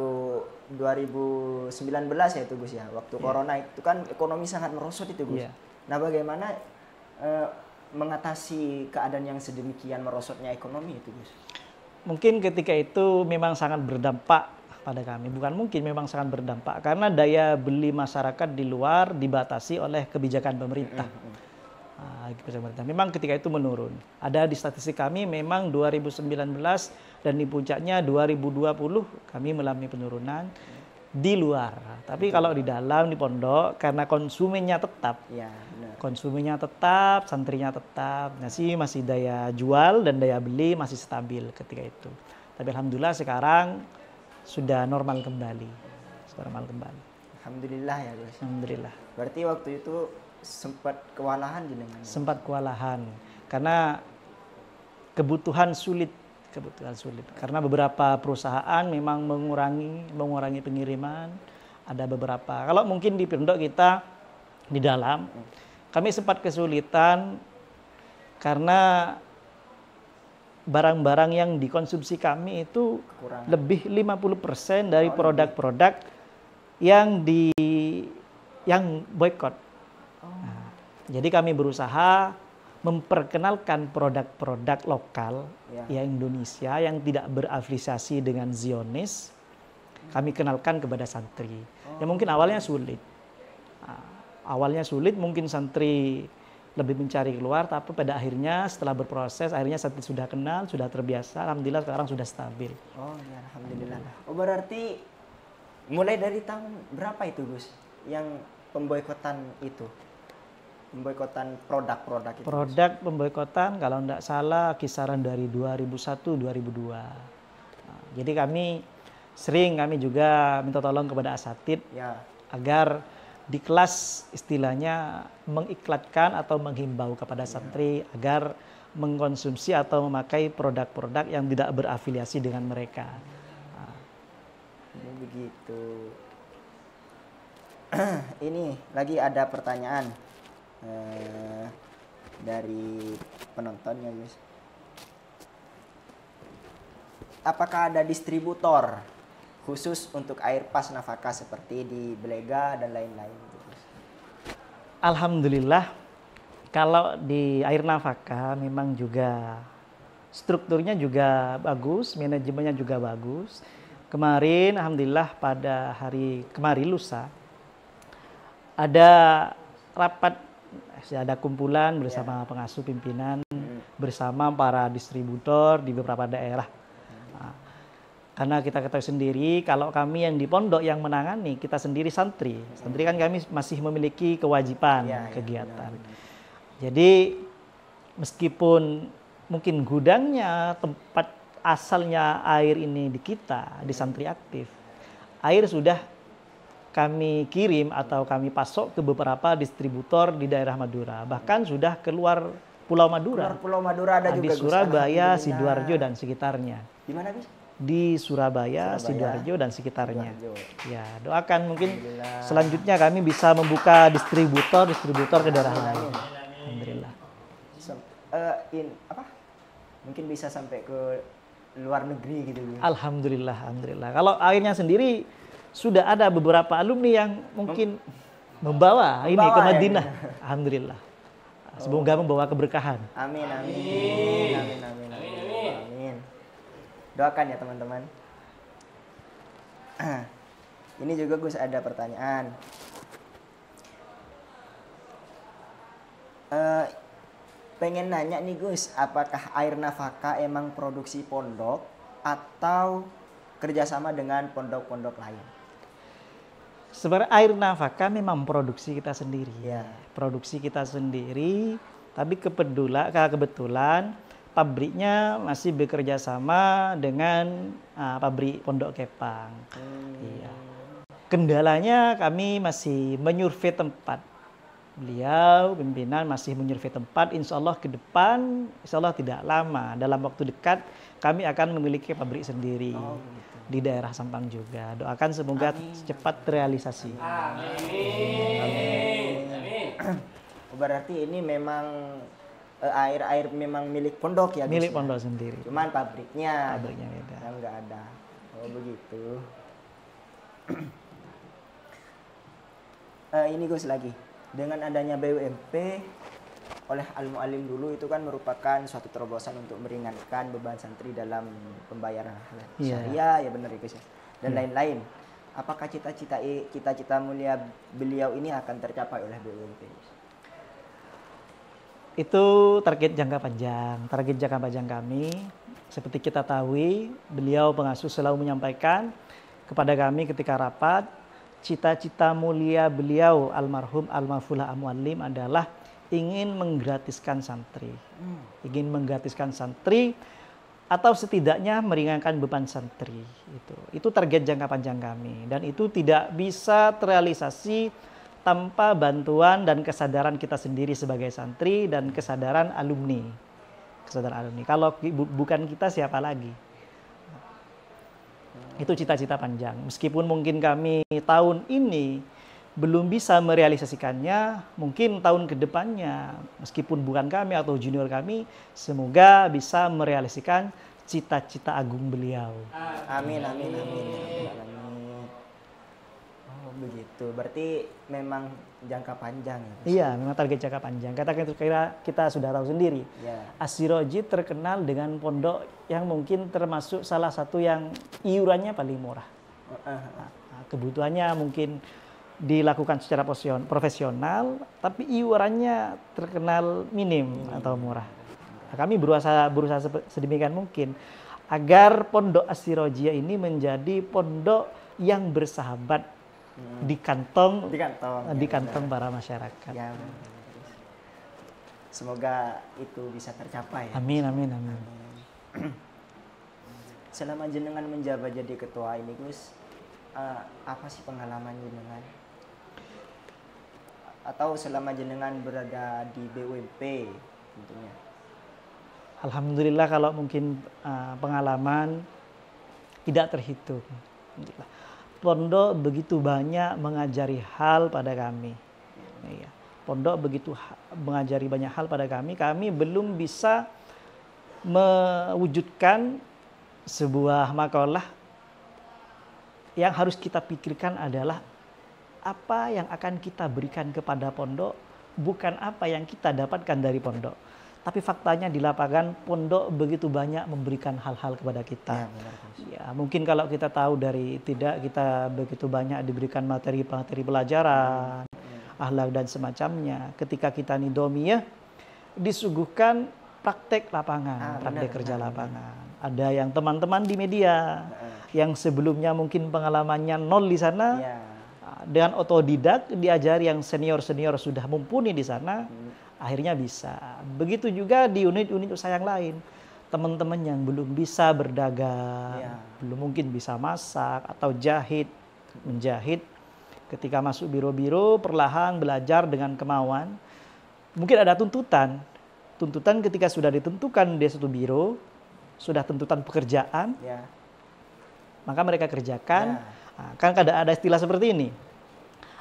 2019 ya itu Gus ya, waktu corona itu kan ekonomi sangat merosot itu Gus. Nah bagaimana mengatasi keadaan yang sedemikian merosotnya ekonomi itu Gus? Mungkin ketika itu memang sangat berdampak pada kami, memang sangat berdampak karena daya beli masyarakat di luar dibatasi oleh kebijakan pemerintah. Memang ketika itu menurun. Ada di statistik kami memang 2019 dan di puncaknya 2020 kami mengalami penurunan di luar. Tapi kalau di dalam di pondok karena konsumennya tetap. Konsumennya tetap, santrinya tetap. Masih daya jual dan daya beli masih stabil ketika itu. Tapi alhamdulillah sekarang sudah normal kembali. Alhamdulillah ya Gus. Alhamdulillah. Berarti waktu itu sempat kewalahan jenengan? Sempat kewalahan karena kebutuhan sulit karena beberapa perusahaan memang mengurangi pengiriman. Ada beberapa, kalau mungkin di pondok kita di dalam kami sempat kesulitan karena barang-barang yang dikonsumsi kami itu lebih 50% dari produk-produk yang boykot. Jadi kami berusaha memperkenalkan produk-produk lokal Ya. Indonesia yang tidak berafiliasi dengan Zionis, kami kenalkan kepada santri. Ya mungkin awalnya sulit. Awalnya sulit, mungkin santri lebih mencari keluar, tapi pada akhirnya setelah berproses, akhirnya santri sudah kenal, sudah terbiasa, alhamdulillah sekarang sudah stabil. Oh ya, alhamdulillah. Oh berarti mulai dari tahun berapa itu Gus yang pemboikotan itu? Pemboikotan produk-produk itu? Produk pemboikotan kalau tidak salah kisaran dari 2001-2002. Jadi kami juga minta tolong kepada asatid Ya. agar di kelas istilahnya mengiklatkan atau menghimbau kepada santri agar mengkonsumsi atau memakai produk-produk yang tidak berafiliasi dengan mereka. Begitu. Ini lagi ada pertanyaan dari penontonnya guys. Apakah ada distributor khusus untuk air pas nafaka seperti di Belega dan lain-lain? Alhamdulillah, kalau di air nafaka memang juga strukturnya juga bagus, manajemennya juga bagus. Kemarin, alhamdulillah pada hari kemarin lusa ada rapat, ada kumpulan bersama pengasuh pimpinan, bersama para distributor di beberapa daerah. Karena kita ketahui sendiri, kalau kami yang di pondok yang menangani, kita sendiri santri kan kami masih memiliki kewajiban kegiatan. Jadi meskipun mungkin gudangnya, tempat asalnya air ini di kita, di santri aktif, air sudah kami kirim atau kami pasok ke beberapa distributor di daerah Madura. Bahkan sudah keluar Pulau Madura. Pulau Madura ada juga di Surabaya, Sidoarjo dan sekitarnya. Di mana Gus? Di Surabaya, Sidoarjo dan sekitarnya. Ya, doakan mungkin selanjutnya kami bisa membuka distributor ke daerah lain. Alhamdulillah. Mungkin bisa sampai ke luar negeri gitu. Alhamdulillah. Kalau airnya sendiri sudah ada beberapa alumni yang mungkin membawa ini ke Madinah. Ya. Alhamdulillah. Semoga membawa keberkahan. Amin. Doakan ya teman-teman. Ini juga Gus ada pertanyaan. Pengen nanya nih Gus, apakah air nafaka emang produksi pondok atau kerjasama dengan pondok-pondok lain? Sebenarnya air nafaka memang produksi kita sendiri. Ya. Produksi kita sendiri, tapi kebetulan pabriknya masih bekerja sama dengan pabrik Pondok Kepang. Iya. Kendalanya kami masih menyurvei tempat. Beliau pimpinan masih menyurvei tempat. Insya Allah ke depan, insya Allah tidak lama, dalam waktu dekat kami akan memiliki pabrik sendiri. Di daerah Sampang juga. Doakan semoga cepat terrealisasi. Amin. Berarti ini memang air memang milik pondok ya? Milik pondok sendiri. Cuman pabriknya beda. Nggak ada. Oh begitu. Ini Gus lagi. Dengan adanya BUMP oleh al-mu'alim dulu itu kan merupakan suatu terobosan untuk meringankan beban santri dalam pembayaran syariah, ya benar ya Gus ya, dan lain-lain. Apakah cita-cita mulia beliau ini akan tercapai oleh BUMP? Itu target jangka panjang kami. Seperti kita tahu, beliau pengasuh selalu menyampaikan kepada kami ketika rapat, cita-cita mulia beliau almarhum al-mafullah al-muallim adalah ingin menggratiskan santri. Atau setidaknya meringankan beban santri. Itu target jangka panjang kami. Dan itu tidak bisa terrealisasi tanpa bantuan dan kesadaran kita sendiri sebagai santri dan kesadaran alumni. Kalau bukan kita siapa lagi? Itu cita-cita panjang. Meskipun mungkin kami tahun ini belum bisa merealisasikannya, mungkin tahun kedepannya, meskipun bukan kami atau junior kami, semoga bisa merealisasikan cita-cita agung beliau. Amin. Oh, begitu. Berarti memang jangka panjang ya, Gus? Iya, memang target jangka panjang. Kita sudah tahu sendiri. Ya. As-Sirajih terkenal dengan pondok yang mungkin termasuk salah satu yang iurannya paling murah. Nah, kebutuhannya mungkin dilakukan secara profesional, tapi iurannya terkenal minim atau murah. Nah, kami berusaha sedemikian mungkin agar pondok As-Sirajih ini menjadi pondok yang bersahabat di kantong para masyarakat. Ya, semoga itu bisa tercapai. Amin, amin, amin. Selama jenengan menjabat jadi ketua ini, Gus, apa sih pengalaman jenengan? Atau selama jenengan berada di BUMP tentunya? Alhamdulillah kalau mungkin pengalaman tidak terhitung. Pondok begitu banyak mengajari hal pada kami. Iya. Pondok begitu mengajari banyak hal pada kami. Kami belum bisa mewujudkan sebuah makalah yang harus kita pikirkan adalah apa yang akan kita berikan kepada pondok, bukan apa yang kita dapatkan dari pondok. Tapi faktanya di lapangan pondok begitu banyak memberikan hal-hal kepada kita. Ya, benar, ya, mungkin kalau kita tahu dari kita begitu banyak diberikan materi-materi pelajaran, akhlak dan semacamnya. Ketika kita nidomiyah disuguhkan praktek lapangan, praktek kerja lapangan. Ada yang teman-teman di media yang sebelumnya mungkin pengalamannya nol di sana, dengan otodidak diajari yang senior-senior sudah mumpuni di sana. Akhirnya bisa. Begitu juga di unit-unit usaha yang lain. Teman-teman yang belum bisa berdagang, belum mungkin bisa masak atau menjahit. Ketika masuk biro-biro, perlahan belajar dengan kemauan. Mungkin ada tuntutan. Tuntutan ketika sudah ditentukan di satu biro, sudah tuntutan pekerjaan, maka mereka kerjakan. Nah, kan ada istilah seperti ini.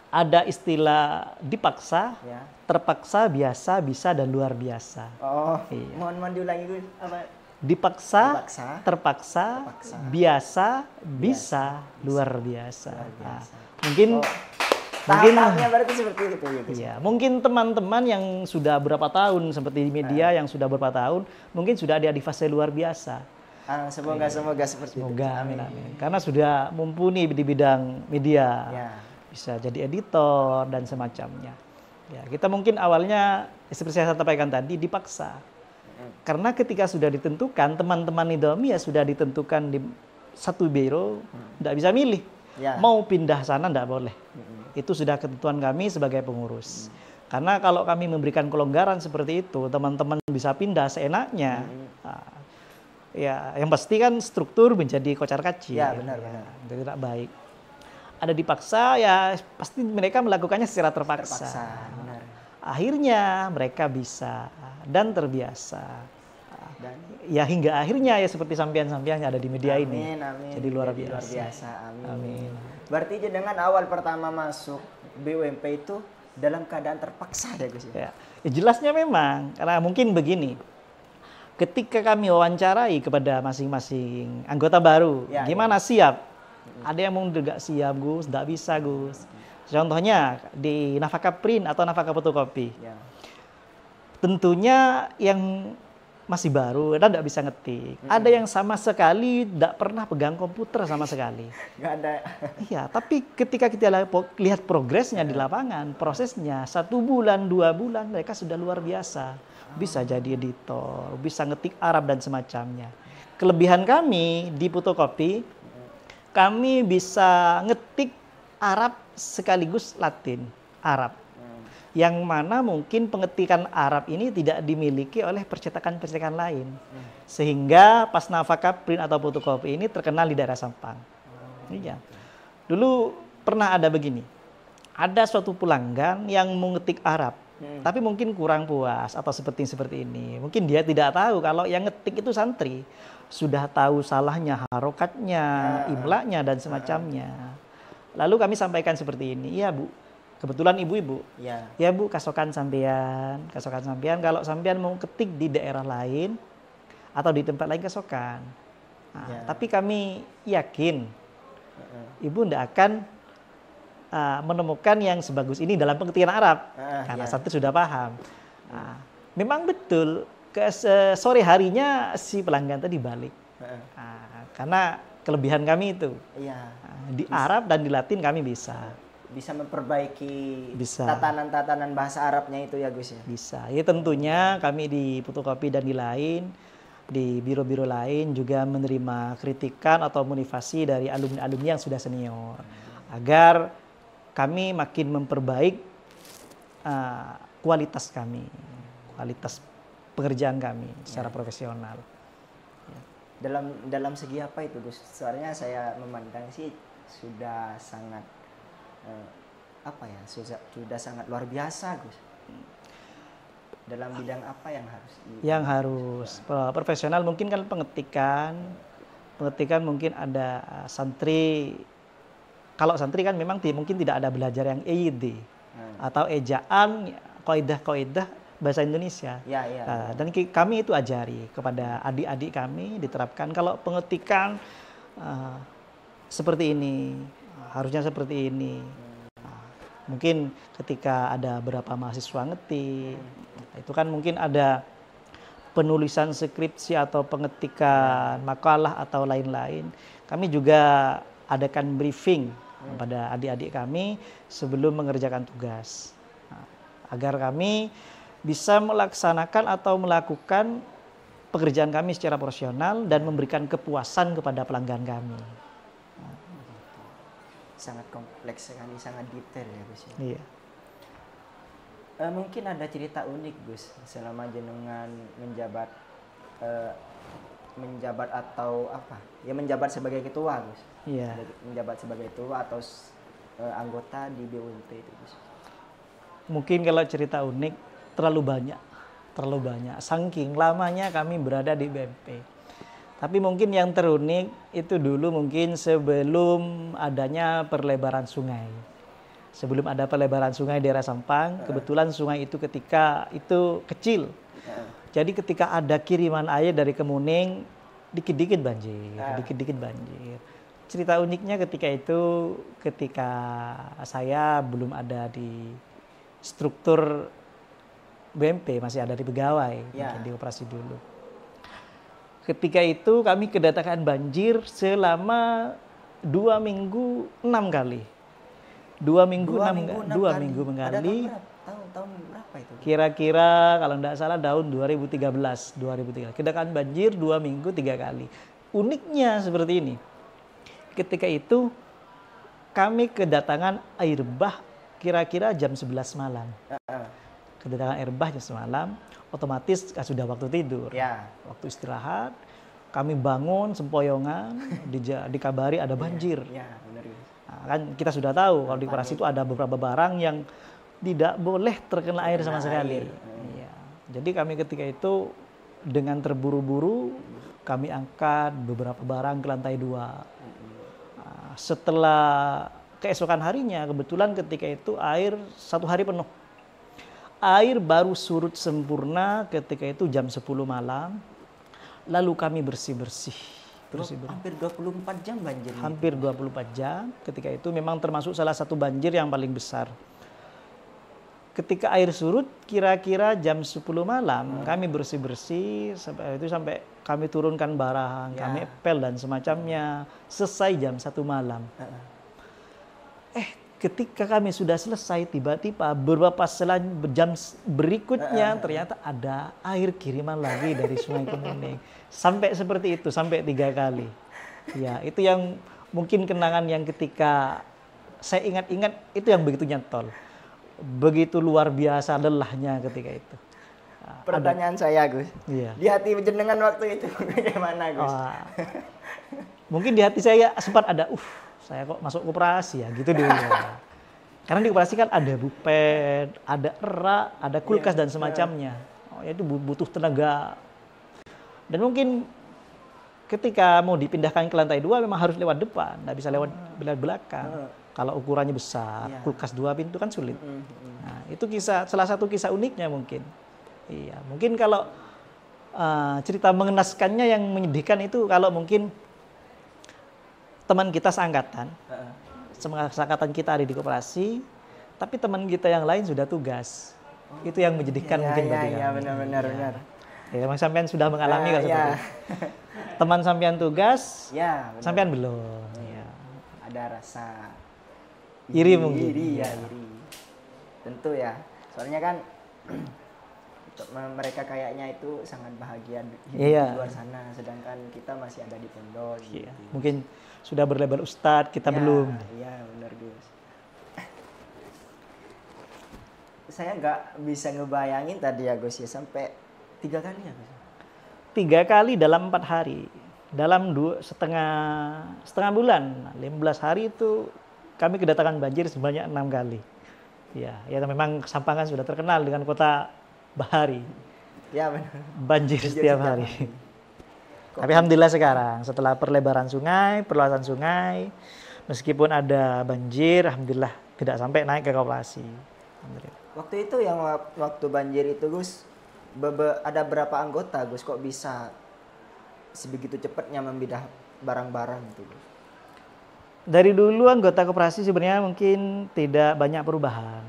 Ada istilah dipaksa, terpaksa, biasa, bisa, dan luar biasa. Oh, iya. Mohon diulangi Gus. Apa? Dipaksa, terpaksa, biasa, bisa, luar biasa. Nah, mungkin tahapnya berarti seperti itu. Iya, mungkin teman-teman yang sudah berapa tahun seperti di media yang sudah berapa tahun, mungkin sudah ada di fase luar biasa. Semoga seperti itu. Amin, amin. Karena sudah mumpuni di bidang media. Bisa jadi editor dan semacamnya. Ya, kita mungkin awalnya seperti saya sampaikan tadi dipaksa. Karena ketika sudah ditentukan, teman-teman nidomiyah sudah ditentukan di satu biro, tidak bisa milih. Mau pindah sana tidak boleh. Itu sudah ketentuan kami sebagai pengurus. Karena kalau kami memberikan kelonggaran seperti itu, teman-teman bisa pindah seenaknya. Ya, yang pasti kan struktur menjadi kocar-kacir. Ya, benar. Jadi tidak baik. Ada dipaksa, ya pasti mereka melakukannya secara terpaksa. Benar. Akhirnya mereka bisa dan terbiasa. Ya hingga akhirnya ya seperti sampean-sampean yang ada di media ini. Amin. Jadi luar biasa. Luar biasa. Amin. Berarti dengan awal pertama masuk BUMP itu dalam keadaan terpaksa ya Gus? Ya, jelasnya memang. Karena mungkin begini. Ketika kami wawancarai kepada masing-masing anggota baru, gimana siap? Ada yang mungkin nggak siap Gus, nggak bisa Gus. Contohnya di nafkah print atau nafkah fotokopi. Tentunya yang masih baru dan nggak bisa ngetik. Ada yang sama sekali nggak pernah pegang komputer sama sekali. Nggak ada. Iya, tapi ketika kita lihat progresnya di lapangan, prosesnya 1 bulan, 2 bulan mereka sudah luar biasa. Bisa jadi editor, bisa ngetik Arab dan semacamnya. Kelebihan kami di fotokopi, kami bisa ngetik Arab sekaligus Latin, Arab. Yang mana mungkin pengetikan Arab ini tidak dimiliki oleh percetakan-percetakan lain. Sehingga pas nafkah print atau fotokopi ini terkenal di daerah Sampang. Iya. Dulu pernah ada begini. Ada suatu pelanggan yang mengetik Arab. Tapi mungkin kurang puas atau seperti ini. Mungkin dia tidak tahu kalau yang ngetik itu santri. Sudah tahu salahnya, harokatnya, imlanya dan semacamnya. Lalu kami sampaikan seperti ini, iya Bu, kebetulan ibu-ibu, ya Bu, kasokan sampean kalau sampean mau ketik di daerah lain atau di tempat lain kasokan. Tapi kami yakin ibu tidak akan menemukan yang sebagus ini dalam pengertian Arab karena ya. santri sudah paham. Memang betul sore harinya si pelanggan tadi balik karena kelebihan kami itu Iya. di Arab dan di Latin kami bisa memperbaiki Bisa. tatanan-tatanan bahasa Arabnya itu ya Gus ya. bisa. Ya tentunya kami di Fotokopi dan di lain di biro-biro lain juga menerima kritikan atau motivasi dari alumni-alumni yang sudah senior agar kami makin memperbaik kualitas kami, kualitas pekerjaan kami secara profesional. Dalam segi apa itu Gus? Soalnya saya memandang sih sudah sangat sudah sangat luar biasa Gus. Dalam bidang apa yang harus Yang harus profesional mungkin kan pengetikan mungkin ada santri. Kalau santri kan memang mungkin tidak ada belajar yang EYD atau ejaan kaidah-kaidah bahasa Indonesia. Ya, ya. Dan kami itu ajari kepada adik-adik kami diterapkan kalau pengetikan seperti ini, harusnya seperti ini. Mungkin ketika ada beberapa mahasiswa ngetik, itu kan mungkin ada penulisan skripsi atau pengetikan makalah atau lain-lain. Kami juga adakan briefing kepada adik-adik kami sebelum mengerjakan tugas. Agar kami bisa melaksanakan atau melakukan pekerjaan kami secara profesional dan memberikan kepuasan kepada pelanggan kami. Sangat kompleks sekali, sangat detail ya Gus. Iya. Mungkin ada cerita unik Gus selama jenengan menjabat atau apa? Ya menjabat sebagai ketua Gus. Iya. Menjabat sebagai ketua atau anggota di BUMP itu Gus. Mungkin kalau cerita unik terlalu banyak. Saking lamanya kami berada di BMP. Tapi mungkin yang terunik itu dulu mungkin sebelum adanya perlebaran sungai. Sebelum ada perlebaran sungai di daerah Sampang, kebetulan sungai itu ketika itu kecil. Jadi ketika ada kiriman air dari Kemuning, dikit-dikit banjir. Cerita uniknya ketika saya belum ada di struktur BMP, masih ada di pegawai, mungkin di operasi dulu. Ketika itu kami kedatangan banjir selama 2 minggu 6 kali. 2 minggu 6 kali. Tahun berapa itu? Kira-kira kalau tidak salah tahun 2013. Kedatangan banjir 2 minggu 3 kali. Uniknya seperti ini. Ketika itu kami kedatangan air bah kira-kira jam 11 malam. Kedatangan air bah jam 11 malam. Otomatis sudah waktu tidur, waktu istirahat, kami bangun sempoyongan, dikabari ada banjir. Nah, kan kita sudah tahu kalau di operasi itu ada beberapa barang yang tidak boleh terkena air sama sekali. Ya. Jadi kami ketika itu dengan terburu-buru kami angkat beberapa barang ke lantai 2. Nah, setelah keesokan harinya kebetulan ketika itu air 1 hari penuh. Air baru surut sempurna ketika itu jam 10 malam. Lalu kami bersih-bersih. Hampir 24 jam banjir. Hampir 24 jam. Ketika itu memang termasuk salah satu banjir yang paling besar. Ketika air surut kira-kira jam 10 malam kami bersih-bersih sampai kami turunkan barang, kami epel dan semacamnya. Selesai jam 1 malam. Ketika kami sudah selesai, tiba-tiba beberapa jam berikutnya ternyata ada air kiriman lagi dari Sungai Kemuning. Sampai seperti itu, sampai 3 kali. Ya, itu yang mungkin kenangan yang ketika saya ingat-ingat itu yang begitu nyentol. Begitu luar biasa lelahnya ketika itu. Pertanyaan saya Gus, di hati jenengan waktu itu bagaimana Gus? Mungkin di hati saya sempat ada, saya kok masuk koperasi ya gitu dulu. Karena di koperasi kan ada bupen, ada erak, ada kulkas dan semacamnya. Itu butuh tenaga. Dan mungkin ketika mau dipindahkan ke lantai 2 memang harus lewat depan, nggak bisa lewat belakang. Kalau ukurannya besar, kulkas 2 pintu kan sulit. Nah, itu salah satu kisah uniknya mungkin. Iya, mungkin kalau cerita mengenaskannya yang menyedihkan itu kalau mungkin teman kita seangkatan, seangkatan kita ada di koperasi, tapi teman kita yang lain sudah tugas. Itu yang menyedihkan mungkin bagi kami. Iya, benar. Ya, emang sampean sudah mengalami kan seperti itu. Teman sampean tugas, sampean belum. Ya. Ada rasa iri mungkin. Iri. Tentu ya. Soalnya kan mereka kayaknya itu sangat bahagia di luar sana, sedangkan kita masih ada di pondok. Gitu. Mungkin sudah berlabel ustadz, kita belum. Iya, benar Gus. Saya nggak bisa ngebayangin tadi ya Gus ya, sampai 3 kali ya Gus. 3 kali dalam 4 hari, dalam setengah bulan, 15 hari itu kami kedatangan banjir sebanyak 6 kali. Ya memang Sampangan sudah terkenal dengan kota bahari. Ya benar. Banjir setiap hari. Tapi alhamdulillah sekarang setelah perlebaran sungai, perluasan sungai, meskipun ada banjir, alhamdulillah tidak sampai naik ke koperasi. Alhamdulillah. Waktu itu yang waktu banjir itu Gus, ada berapa anggota Gus kok bisa sebegitu cepatnya membedah barang-barang itu Gus? Dari dulu anggota koperasi sebenarnya mungkin tidak banyak perubahan.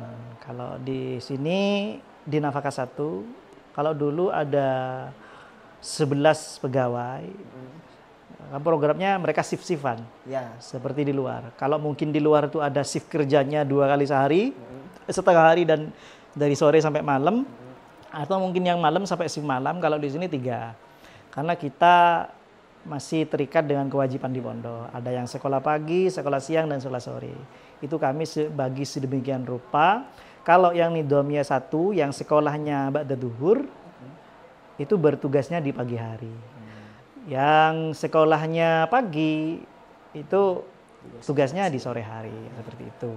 Kalau di sini di Nafaka 1, kalau dulu ada 11 pegawai, programnya mereka shift-shiftan, seperti di luar. Kalau mungkin di luar itu ada shift kerjanya 2 kali sehari, setengah hari dan dari sore sampai malam, atau mungkin yang malam sampai shift malam. Kalau di sini 3, karena kita masih terikat dengan kewajiban di pondok. Ada yang sekolah pagi, sekolah siang, dan sekolah sore. Itu kami bagi sedemikian rupa. Kalau yang Nidomia 1, yang sekolahnya ba'da duhur, itu bertugasnya di pagi hari. Yang sekolahnya pagi, itu tugasnya di sore hari, seperti itu.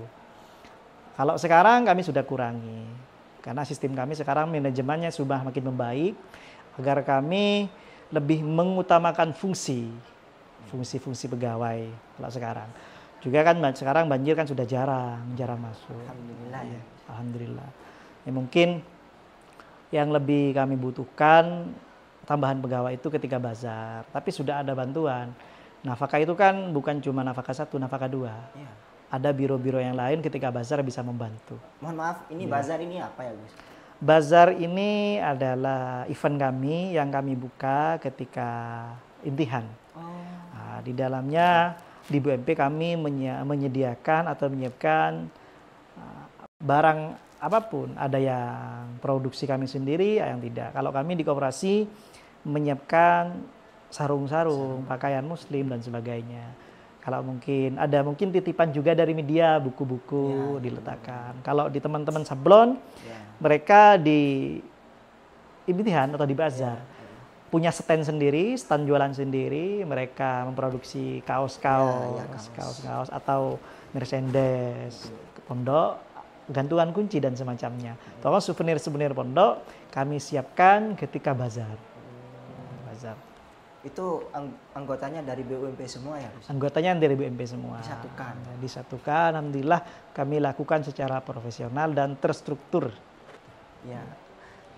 Kalau sekarang kami sudah kurangi, karena sistem kami sekarang manajemennya sudah makin membaik, agar kami lebih mengutamakan fungsi pegawai kalau sekarang. Juga kan sekarang banjir kan sudah jarang masuk. Alhamdulillah ya. Alhamdulillah. Ya, mungkin yang lebih kami butuhkan tambahan pegawai itu ketika bazar. Tapi sudah ada bantuan. Nafaka itu kan bukan cuma Nafaka 1, Nafaka 2. Ya. Ada biro-biro yang lain ketika bazar bisa membantu. Mohon maaf, ini bazar ini apa ya Gus? Bazar ini adalah event kami yang kami buka ketika intihan. Nah, di dalamnya di BUMP kami menyediakan atau menyiapkan barang apapun. Ada yang produksi kami sendiri, ada yang tidak. Kalau kami di koperasi menyiapkan sarung-sarung, pakaian muslim dan sebagainya. Kalau mungkin titipan juga dari media, buku-buku diletakkan. Kalau di teman-teman sablon, mereka di intihan atau di bazar punya stand sendiri, stand jualan sendiri. Mereka memproduksi kaos-kaos atau merchandise pondok, gantungan kunci dan semacamnya. Tolong souvenir-souvenir pondok kami siapkan ketika bazar. Itu anggotanya dari BUMP semua ya? Anggotanya dari BUMP semua. Disatukan. Alhamdulillah kami lakukan secara profesional dan terstruktur. Ya.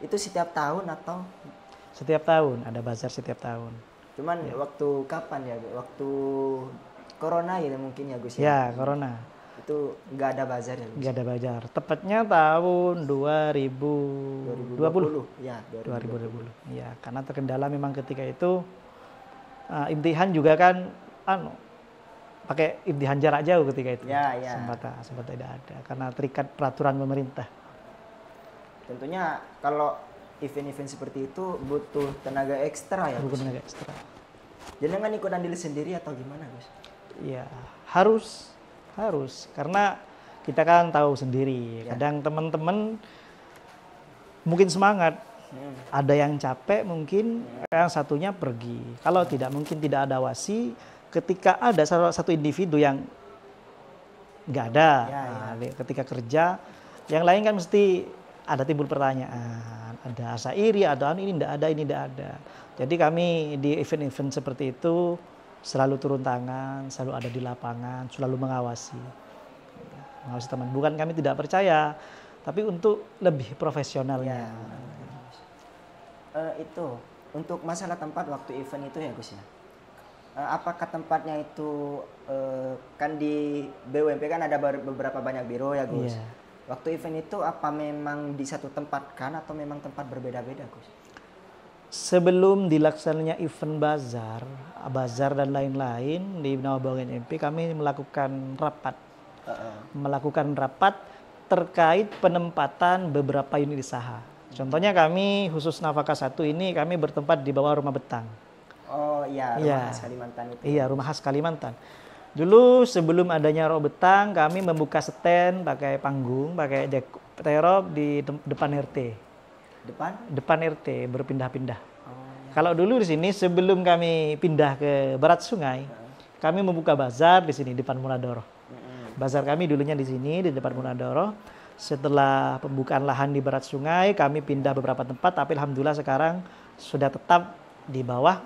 Itu setiap tahun atau? Setiap tahun, ada bazar setiap tahun. Cuman waktu kapan ya? Waktu corona ya mungkin ya Gus? Ya, corona. Itu nggak ada bazar ya Gus? Nggak ada bazar. Tepatnya tahun 2020. Ya, 2020. Ya, karena terkendala memang ketika itu imtihan juga kan pakai imtihan jarak jauh ketika itu. Sempat tidak ada karena terikat peraturan pemerintah. Tentunya kalau event-event seperti itu butuh tenaga ekstra ya? Butuh tenaga ekstra. Jangan ikut andil sendiri atau gimana Gus? Iya, harus karena kita kan tahu sendiri. Kadang teman-teman mungkin semangat, ada yang capek mungkin, yang satunya pergi. Kalau tidak ada wasi, ketika ada satu individu yang nggak ada, ketika kerja, yang lain kan mesti ada timbul pertanyaan, ada asa iri, ada ini tidak ada. Jadi kami di event-event seperti itu selalu turun tangan, selalu ada di lapangan, selalu mengawasi teman. Bukan kami tidak percaya, tapi untuk lebih profesionalnya. Itu untuk masalah tempat waktu event itu ya Gus ya. apakah tempatnya itu kan di BUMP kan ada beberapa banyak biro ya Gus. Iya. Waktu event itu apa memang di satu tempat kan atau memang tempat berbeda-beda Gus? Sebelum dilaksananya event bazar dan lain-lain di Nawabongan MP, kami melakukan rapat terkait penempatan beberapa unit usaha. Contohnya kami khusus Nafaka 1 ini kami bertempat di bawah Rumah Betang. Oh iya, Rumah Khas Kalimantan itu. Iya, Rumah Khas Kalimantan. Dulu sebelum adanya Rumah Betang, kami membuka stand pakai panggung, pakai terop di depan RT. Depan RT berpindah-pindah. Kalau dulu di sini sebelum kami pindah ke Barat Sungai, kami membuka bazar di sini depan Munadoro. Bazar kami dulunya di sini di depan Munadoro. Setelah pembukaan lahan di Barat Sungai, kami pindah beberapa tempat, tapi alhamdulillah sekarang sudah tetap di bawah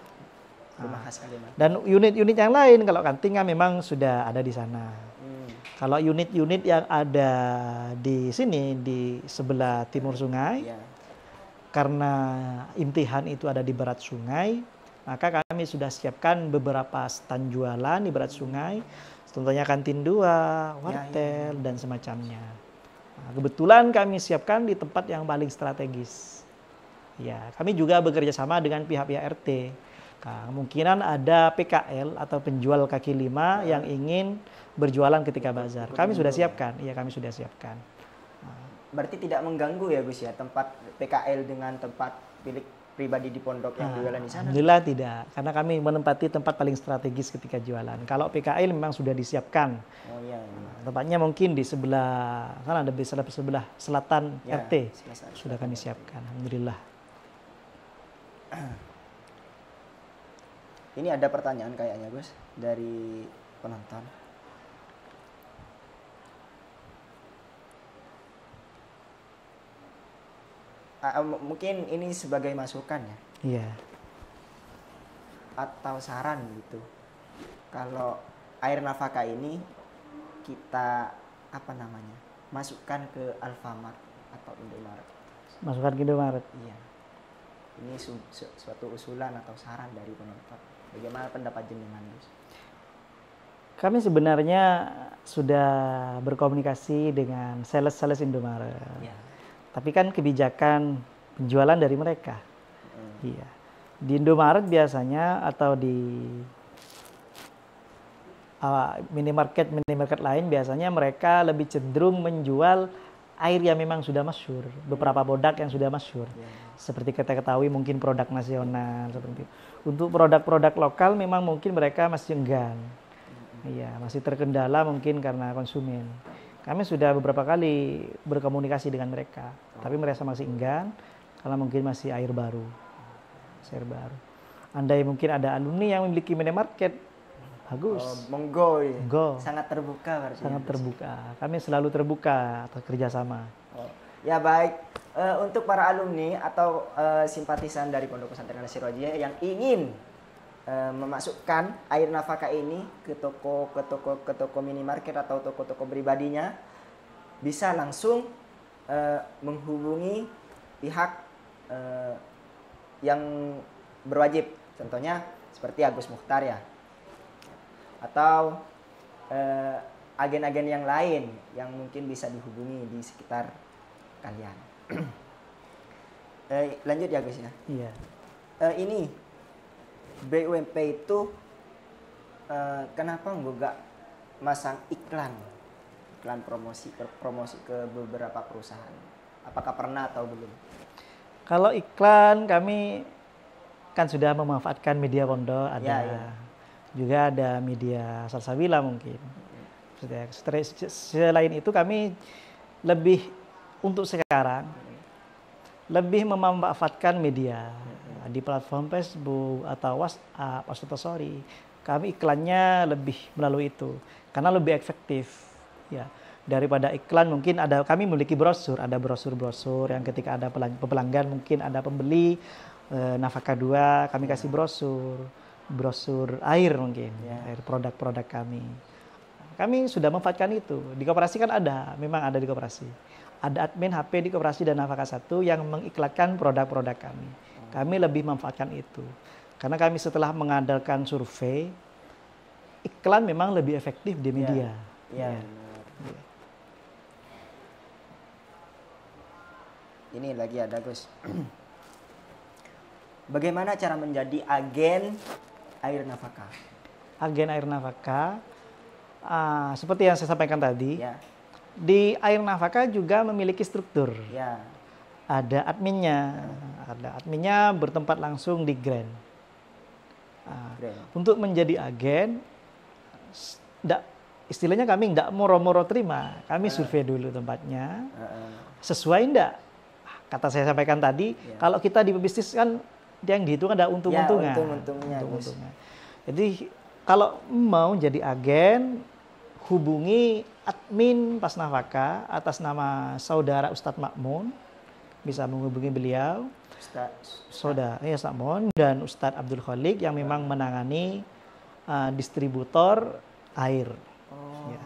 Rumah Khas Kalimantan. Dan unit-unit yang lain kalau kantinga memang sudah ada di sana. Kalau unit-unit yang ada di sini di sebelah timur sungai, karena Imtihan itu ada di Barat Sungai, maka kami sudah siapkan beberapa stand jualan di Barat Sungai, contohnya kantin 2, wartel dan semacamnya. Nah, kebetulan kami siapkan di tempat yang paling strategis. Ya, kami juga bekerja sama dengan pihak-pihak RT. Nah, kemungkinan ada PKL atau penjual kaki lima yang ingin berjualan ketika bazar. Kami sudah siapkan. Iya, kami sudah siapkan. Berarti tidak mengganggu ya Gus ya tempat PKL dengan tempat milik pribadi di pondok yang jualan di sana? Alhamdulillah tidak, karena kami menempati tempat paling strategis ketika jualan. Kalau PKL memang sudah disiapkan. Oh iya. Tempatnya mungkin di sebelah sana, ada di sebelah selatan RT sudah kami siapkan. Alhamdulillah. Ini ada pertanyaan kayaknya Gus dari penonton. Mungkin ini sebagai masukan ya. Iya. Atau saran gitu. Kalau air nafaka ini kita masukkan ke Alfamart atau Indomaret. Masukkan ke Indomaret. Iya. Ini suatu usulan atau saran dari penonton. Bagaimana pendapat jenengan, Gus? Kami sebenarnya sudah berkomunikasi dengan sales Indomaret. Ya. Tapi kan kebijakan penjualan dari mereka. Iya. Di Indomaret biasanya atau di minimarket lain biasanya mereka lebih cenderung menjual air yang memang sudah masyhur, beberapa produk yang sudah masyhur. Seperti kita ketahui mungkin produk nasional seperti itu. Untuk produk-produk lokal memang mungkin mereka masih enggan. Iya, masih terkendala mungkin karena konsumen. Kami sudah beberapa kali berkomunikasi dengan mereka, tapi mereka masih enggan karena mungkin masih air baru. Andai mungkin ada alumni yang memiliki minimarket, bagus. Monggo. Go. Sangat terbuka berarti. Sangat terbuka. Kami selalu terbuka atas kerjasama. Ya baik. Untuk para alumni atau simpatisan dari Pondok Pesantren Al-Sirajiyah yang ingin memasukkan air nafaka ini ke toko minimarket atau toko-toko pribadinya, bisa langsung menghubungi pihak yang berwajib, contohnya seperti Agus Mukhtar ya, atau agen-agen yang lain yang mungkin bisa dihubungi di sekitar kalian. Lanjut ya Gus ya. Iya. Ini BUMP itu kenapa nggak masang iklan promosi ke beberapa perusahaan? Apakah pernah atau belum? Kalau iklan kami kan sudah memanfaatkan media pondok, ada juga ada media Salsabila mungkin. Selain itu kami lebih untuk sekarang lebih memanfaatkan media di platform Facebook atau WhatsApp atau Story. Kami iklannya lebih melalui itu karena lebih efektif ya. Daripada iklan mungkin kami memiliki brosur, ada brosur yang ketika ada pelanggan mungkin ada pembeli Nafaka 2, kami kasih brosur air mungkin, air produk-produk kami. Kami sudah memanfaatkan itu. Di koperasi kan memang ada di koperasi. Ada admin HP di koperasi dan Nafaka 1 yang mengiklankan produk-produk kami. Kami lebih memanfaatkan itu. Karena kami setelah mengadakan survei, iklan memang lebih efektif di media. Iya. Ya. Benar. Ini lagi ada Gus. Bagaimana cara menjadi agen air nafkah? Agen air nafkah, seperti yang saya sampaikan tadi, Ya, di air nafkah juga memiliki struktur. ya, Ada adminnya bertempat langsung di Grand. keren. Untuk menjadi agen, istilahnya kami nggak moro-moro terima. Kami survei dulu tempatnya, sesuai nggak? Kata saya sampaikan tadi, kalau kita di pebisnis kan yang dihitung ada untung-untungan. Ya, untung-untungnya. Jadi kalau mau jadi agen, hubungi admin Pas Nafkah atas nama saudara Ustadz Makmun, bisa menghubungi beliau, saudara Ustadz Makmun dan Ustadz Abdul Khalik yang memang menangani distributor air. Oh, Ya.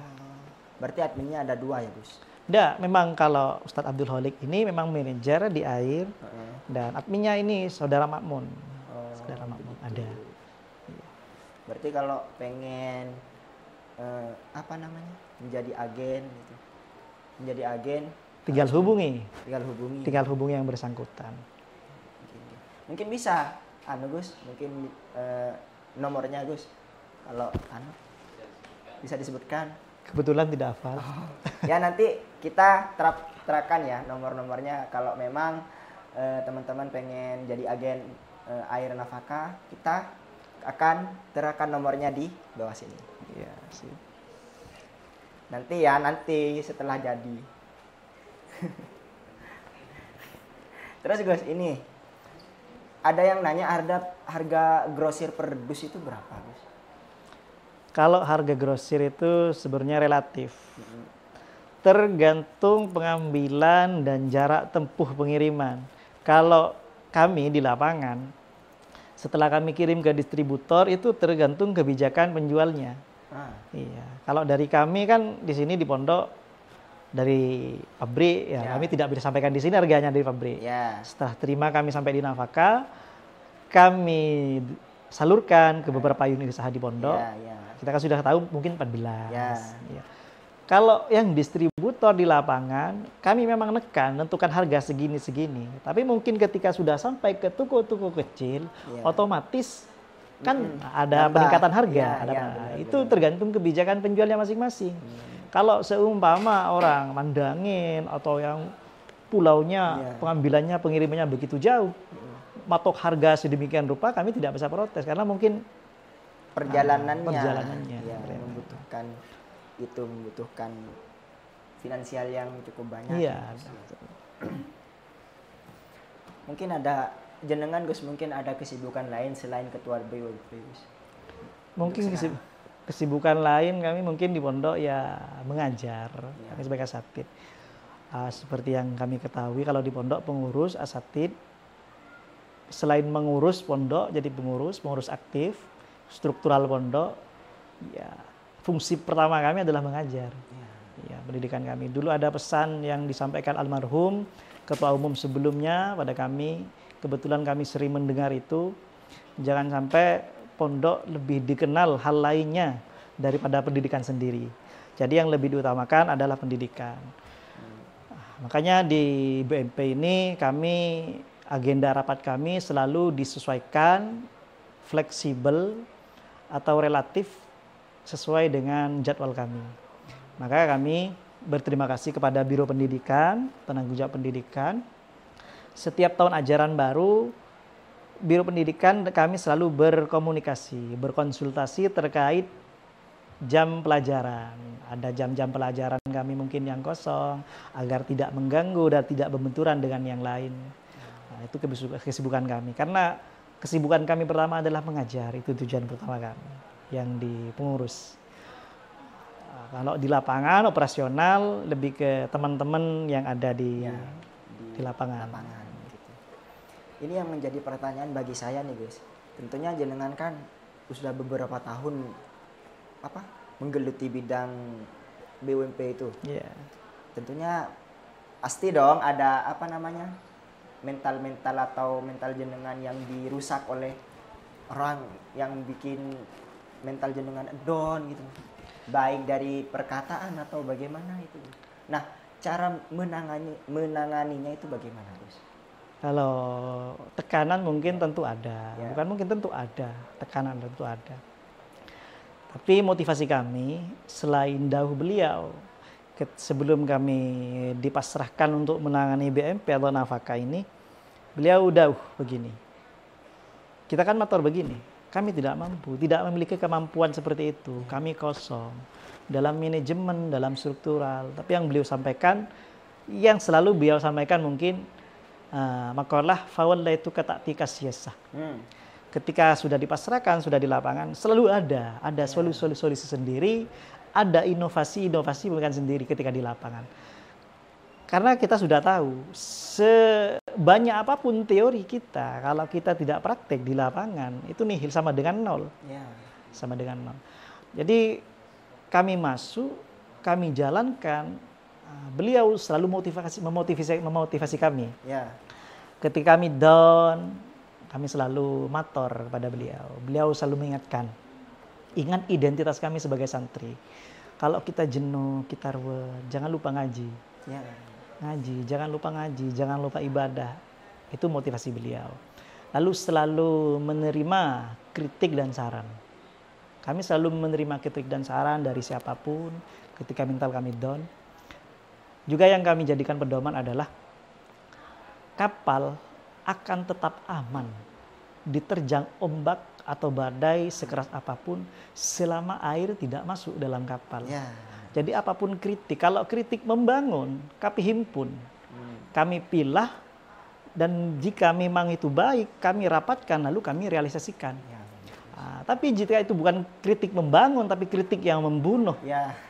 berarti adminnya ada 2 ya Gus? Enggak, memang kalau Ustadz Abdul Khalik ini memang manajer di air dan adminnya ini saudara Makmun. Saudara Makmun ada. Berarti kalau pengen menjadi agen gitu, menjadi agen Tinggal hubungi yang bersangkutan. Mungkin bisa Gus, mungkin nomornya Gus, kalau bisa disebutkan. Kebetulan tidak hafal. Ya nanti kita terapkan ya nomor-nomornya kalau memang teman-teman pengen jadi agen air nafkah, kita akan terapkan nomornya di bawah sini. Iya, sih. Nanti setelah jadi. Terus Gus, ini ada yang nanya harga grosir per dus itu berapa Gus? Kalau harga grosir itu sebenarnya relatif. Tergantung pengambilan dan jarak tempuh pengiriman. Kalau kami di lapangan, setelah kami kirim ke distributor itu tergantung kebijakan penjualnya. Iya. Kalau dari kami kan di sini di pondok dari pabrik ya, kami tidak bisa sampaikan di sini harganya dari pabrik. Ya. Setelah terima kami sampai di Nafkah, kami salurkan ke beberapa unit usaha di pondok. Ya. Kita kan sudah tahu mungkin 14. Ya. Kalau yang distributor di lapangan, kami memang tentukan harga segini-segini. Tapi mungkin ketika sudah sampai ke toko-toko kecil, otomatis kan ada peningkatan harga. Itu tergantung kebijakan penjualnya masing-masing. Kalau seumpama orang Mandangin atau yang pulaunya pengambilannya, pengirimannya begitu jauh, matok harga sedemikian rupa, kami tidak bisa protes karena mungkin perjalanannya ya, membutuhkan finansial yang cukup banyak. Iya. Mungkin ada jenengan Gus, mungkin ada kesibukan lain selain ketua BUMP Gus? Mungkin kesibukan lain kami mungkin di pondok ya mengajar, kami sebagai asatid. Seperti yang kami ketahui kalau di pondok pengurus asatid selain mengurus pondok jadi pengurus aktif struktural pondok, ya fungsi pertama kami adalah mengajar. Ya, pendidikan kami. Dulu ada pesan yang disampaikan almarhum ketua umum sebelumnya pada kami, kebetulan kami sering mendengar itu, jangan sampai pondok lebih dikenal hal lainnya daripada pendidikan sendiri. Jadi yang lebih diutamakan adalah pendidikan. Makanya di BMP ini kami agenda rapat kami selalu disesuaikan fleksibel atau relatif sesuai dengan jadwal kami. Maka kami berterima kasih kepada Biro Pendidikan, penanggung jawab pendidikan. Setiap tahun ajaran baru, Biro Pendidikan kami selalu berkomunikasi, berkonsultasi terkait jam pelajaran. Ada jam-jam pelajaran kami mungkin yang kosong, agar tidak mengganggu dan tidak berbenturan dengan yang lain. Nah, itu kesibukan kami. Karena kesibukan kami pertama adalah mengajar, itu tujuan pertama kami yang di pengurus. Kalau di lapangan operasional lebih ke teman-teman yang ada di lapangan. Gitu. Ini yang menjadi pertanyaan bagi saya nih Gus. Tentunya jenengan kan sudah beberapa tahun menggeluti bidang BUMP itu. Tentunya pasti dong ada mental atau mental jenengan yang dirusak oleh orang yang bikin mental jenengan down gitu, baik dari perkataan atau bagaimana itu. Nah, cara menanganinya itu bagaimana, Gus? Kalau tekanan mungkin tentu ada, Ya. bukan mungkin tentu ada, tekanan tentu ada. Tapi motivasi kami selain dawuh beliau sebelum kami dipasrahkan untuk menangani BMP atau nafaka ini, beliau dawuh begini. Kita kan matur begini, kami tidak mampu, tidak memiliki kemampuan seperti itu, kami kosong dalam manajemen, dalam struktural. Tapi yang beliau sampaikan, yang selalu beliau sampaikan mungkin makalah fawallaitu kata'tika siyasah. Ketika sudah dipasrahkan, sudah di lapangan, selalu ada solusi-solusi sendiri, ada inovasi-inovasi bukan sendiri ketika di lapangan. Karena kita sudah tahu, sebanyak apapun teori kita, kalau kita tidak praktek di lapangan, itu nihil, sama dengan nol. Sama dengan nol. Jadi kami masuk, kami jalankan, beliau selalu memotivasi kami. Ketika kami down, kami selalu matur pada beliau. Beliau selalu mengingatkan, ingat identitas kami sebagai santri. Kalau kita jenuh, kita ruwet, jangan lupa ngaji. Ngaji, jangan lupa ngaji, jangan lupa ibadah. Itu motivasi beliau. Lalu selalu menerima kritik dan saran. Kami selalu menerima kritik dan saran dari siapapun ketika mental kami down. Juga yang kami jadikan pedoman adalah kapal akan tetap aman diterjang ombak atau badai sekeras apapun selama air tidak masuk dalam kapal. Jadi apapun kritik, kalau kritik membangun, kami himpun, kami pilah, dan jika memang itu baik, kami rapatkan lalu kami realisasikan. Tapi jika itu bukan kritik membangun, tapi kritik yang membunuh,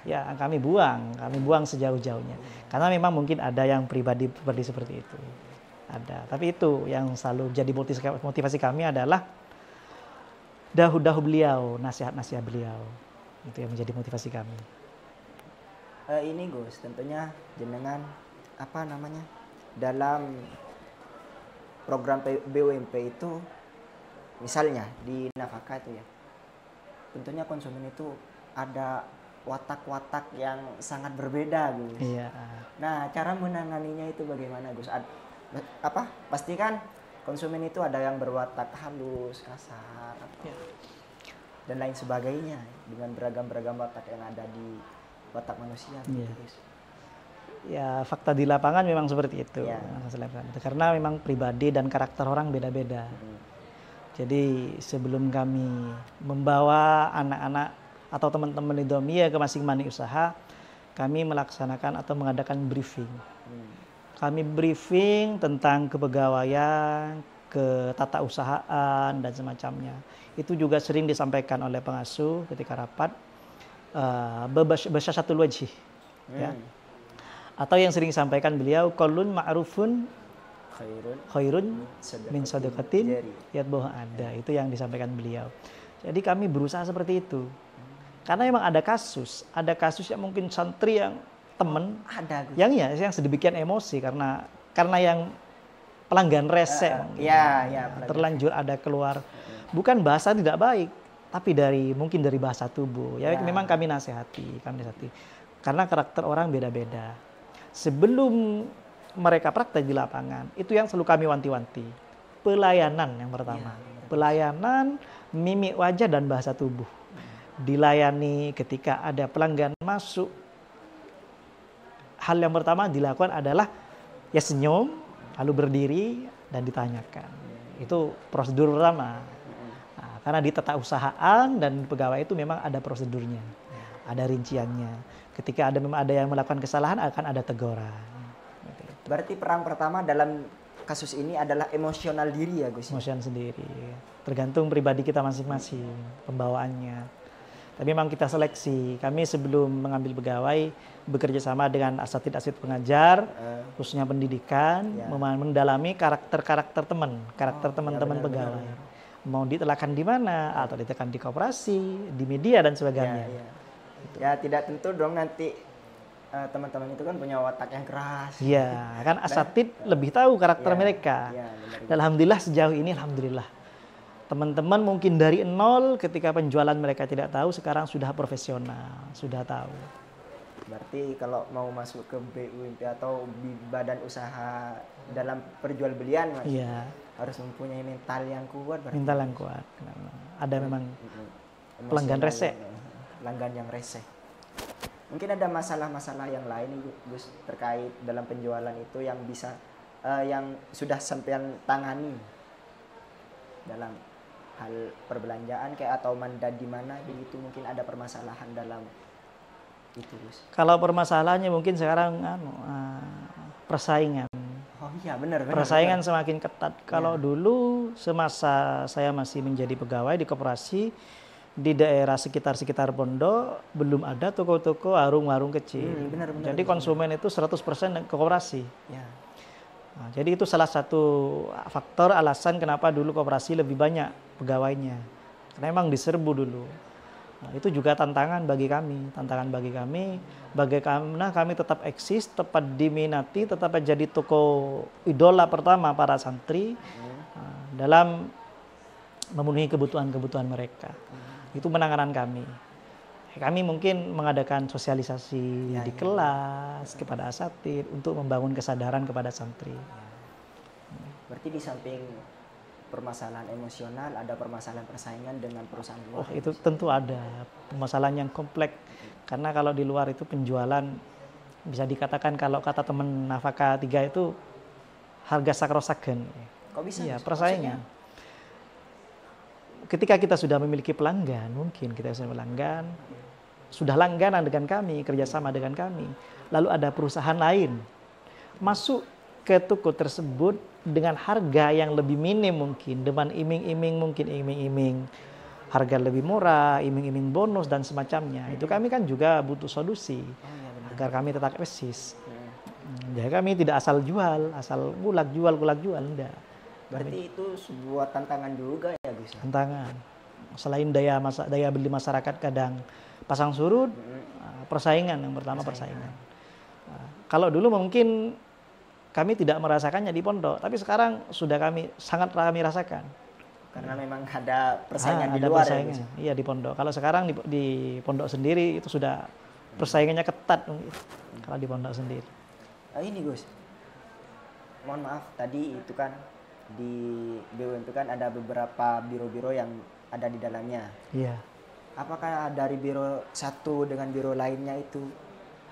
ya kami buang sejauh-jauhnya. Karena memang mungkin ada yang pribadi seperti itu. Ada, tapi itu yang selalu jadi motivasi kami adalah dahulu beliau, nasihat-nasihat beliau. Itu yang menjadi motivasi kami. Ini Gus, tentunya jenengan dalam program BUMP itu, misalnya di nafaka itu ya, tentunya konsumen itu ada watak-watak yang sangat berbeda, Gus. Nah, cara menanganinya itu bagaimana, Gus? Pasti kan konsumen itu ada yang berwatak halus, kasar, dan lain sebagainya, dengan beragam watak yang ada di watak manusia. Ya, fakta di lapangan memang seperti itu. Karena memang pribadi dan karakter orang beda-beda. Jadi sebelum kami membawa anak-anak atau teman-teman di Domia ke masing-masing usaha, kami melaksanakan atau mengadakan briefing. Kami briefing tentang kepegawaian, ketata usahaan, dan semacamnya. Itu juga sering disampaikan oleh pengasuh ketika rapat. Bersyasatul wajih. Ya. Atau yang sering disampaikan beliau, qaulun ma'rufun khairun min sadaqatin yatba'uha ada. Itu yang disampaikan beliau. Jadi kami berusaha seperti itu. Karena memang ada kasus yang mungkin santri yang teman yang sedemikian emosi karena yang pelanggan rese terlanjur ada keluar, bukan bahasa tidak baik, tapi mungkin dari bahasa tubuh. Memang kami nasihati karena karakter orang beda-beda. Sebelum mereka praktek di lapangan, itu yang selalu kami wanti-wanti. Pelayanan yang pertama, pelayanan mimik wajah dan bahasa tubuh. Dilayani ketika ada pelanggan masuk. Hal yang pertama dilakukan adalah senyum, lalu berdiri dan ditanyakan. Itu prosedur pertama. Karena di tata usahaan dan pegawai itu memang ada prosedurnya, ada rinciannya. Ketika memang ada yang melakukan kesalahan, akan ada teguran. Berarti perang pertama dalam kasus ini adalah emosional diri ya, Gus? Emosional sendiri. Tergantung pribadi kita masing-masing, pembawaannya. Tapi memang kita seleksi. Kami sebelum mengambil pegawai bekerja sama dengan asatid pengajar, khususnya pendidikan, mendalami karakter teman-teman pegawai. Mau ditelakan di mana, atau ditekan di koperasi, di media dan sebagainya. Ya tidak tentu dong nanti teman-teman itu kan punya watak yang keras. Iya, kan asatid lebih tahu karakter mereka. Alhamdulillah sejauh ini, alhamdulillah teman-teman mungkin dari nol ketika penjualan mereka tidak tahu, sekarang sudah profesional, sudah tahu. Berarti kalau mau masuk ke BUMP atau badan usaha dalam perjualbelian, Mas, Iya, harus mempunyai mental yang kuat. Berarti. mental yang kuat. Ada memang Emosional pelanggan rese. Pelanggan yang rese. Mungkin ada masalah-masalah yang lain nih, Gus, terkait dalam penjualan itu yang bisa yang sudah sampean tangani dalam hal perbelanjaan kayak atau mandat di mana begitu, mungkin ada permasalahan dalam itu, Gus. Kalau permasalahannya mungkin sekarang persaingan. Oh iya, benar. Persaingan semakin ketat. Kalau dulu semasa saya masih menjadi pegawai di koperasi, di daerah sekitar pondok belum ada toko-toko warung-warung kecil. Benar. Jadi konsumen itu 100% ke koperasi. Ya. Nah, jadi itu salah satu faktor alasan kenapa dulu koperasi lebih banyak pegawainya. Karena memang diserbu dulu. Nah, itu juga tantangan bagi kami. Bagaimana kami tetap eksis, tetap diminati, tetap jadi toko idola pertama para santri dalam memenuhi kebutuhan-kebutuhan mereka. Itu penanganan kami. Kami mungkin mengadakan sosialisasi di kelas kepada asatid untuk membangun kesadaran kepada santri. Berarti di samping permasalahan emosional ada permasalahan persaingan dengan perusahaan luar. Oh, itu tentu ada permasalahan yang kompleks. Karena kalau di luar itu penjualan bisa dikatakan kalau kata teman Nafaka 3 itu harga sakrosagen. Kok bisa? Iya, persaingan. Ketika kita sudah memiliki pelanggan, mungkin kita sudah langganan dengan kami, kerjasama dengan kami. Lalu ada perusahaan lain masuk ke toko tersebut dengan harga yang lebih minim mungkin, dengan iming-iming harga lebih murah, iming-iming bonus dan semacamnya. Itu kami kan juga butuh solusi agar kami tetap eksis. Jadi kami tidak asal jual, asal kulak jual, enggak. Berarti itu sebuah tantangan juga ya, Gus. Tantangan. Selain daya beli masyarakat kadang pasang surut, persaingan yang pertama persaingan. Kalau dulu mungkin kami tidak merasakannya di pondok, tapi sekarang sudah sangat kami rasakan. Karena memang ada persaingan di ada luar persaingan. ya, Gus. Iya di pondok. Kalau sekarang di pondok sendiri itu sudah persaingannya ketat kalau di pondok sendiri. Ini Gus, mohon maaf tadi itu kan di BUMP kan ada beberapa biro-biro yang ada di dalamnya. Iya. Apakah dari biro satu dengan biro lainnya itu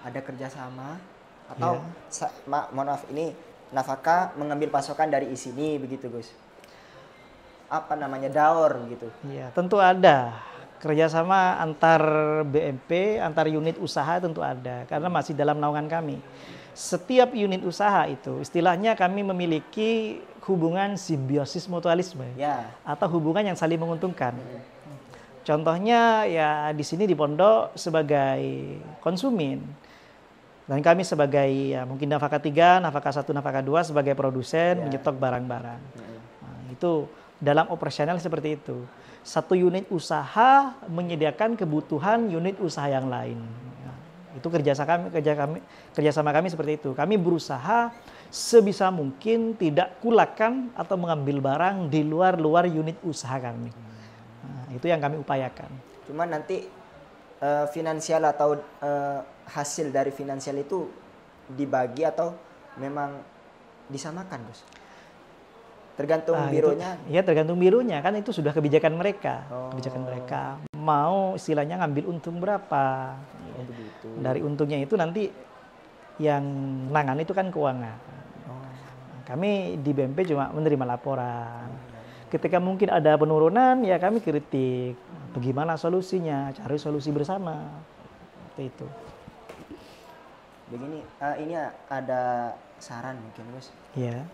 ada kerjasama atau mohon maaf ini Nafaka mengambil pasokan dari sini begitu, Gus? Apa namanya, daur gitu? Iya, tentu ada kerjasama antar BMP, antar unit usaha tentu ada karena masih dalam naungan kami. Setiap unit usaha itu istilahnya kami memiliki hubungan simbiosis mutualisme atau hubungan yang saling menguntungkan. Contohnya ya di sini di pondok sebagai konsumen dan kami sebagai ya mungkin Nafaka 3, Nafaka 1, Nafaka 2 sebagai produsen menyetok barang-barang. Nah, itu dalam operasional seperti itu. Satu unit usaha menyediakan kebutuhan unit usaha yang lain. Itu kerjasama kami seperti itu. Kami berusaha sebisa mungkin tidak kulakan atau mengambil barang di luar unit usaha kami. Nah, itu yang kami upayakan. Cuma nanti finansial atau hasil dari finansial itu dibagi atau memang disamakan, Gus? Tergantung bironya. Iya, tergantung bironya, kan itu sudah kebijakan mereka. Kebijakan mereka mau istilahnya ngambil untung berapa. Begitu. Dari untungnya itu nanti yang nangan itu kan keuangan. Kami di BMP cuma menerima laporan. Ketika mungkin ada penurunan ya kami kritik. Bagaimana solusinya? Cari solusi bersama. Seperti itu. Begini, ini ada saran mungkin, Gus. Iya.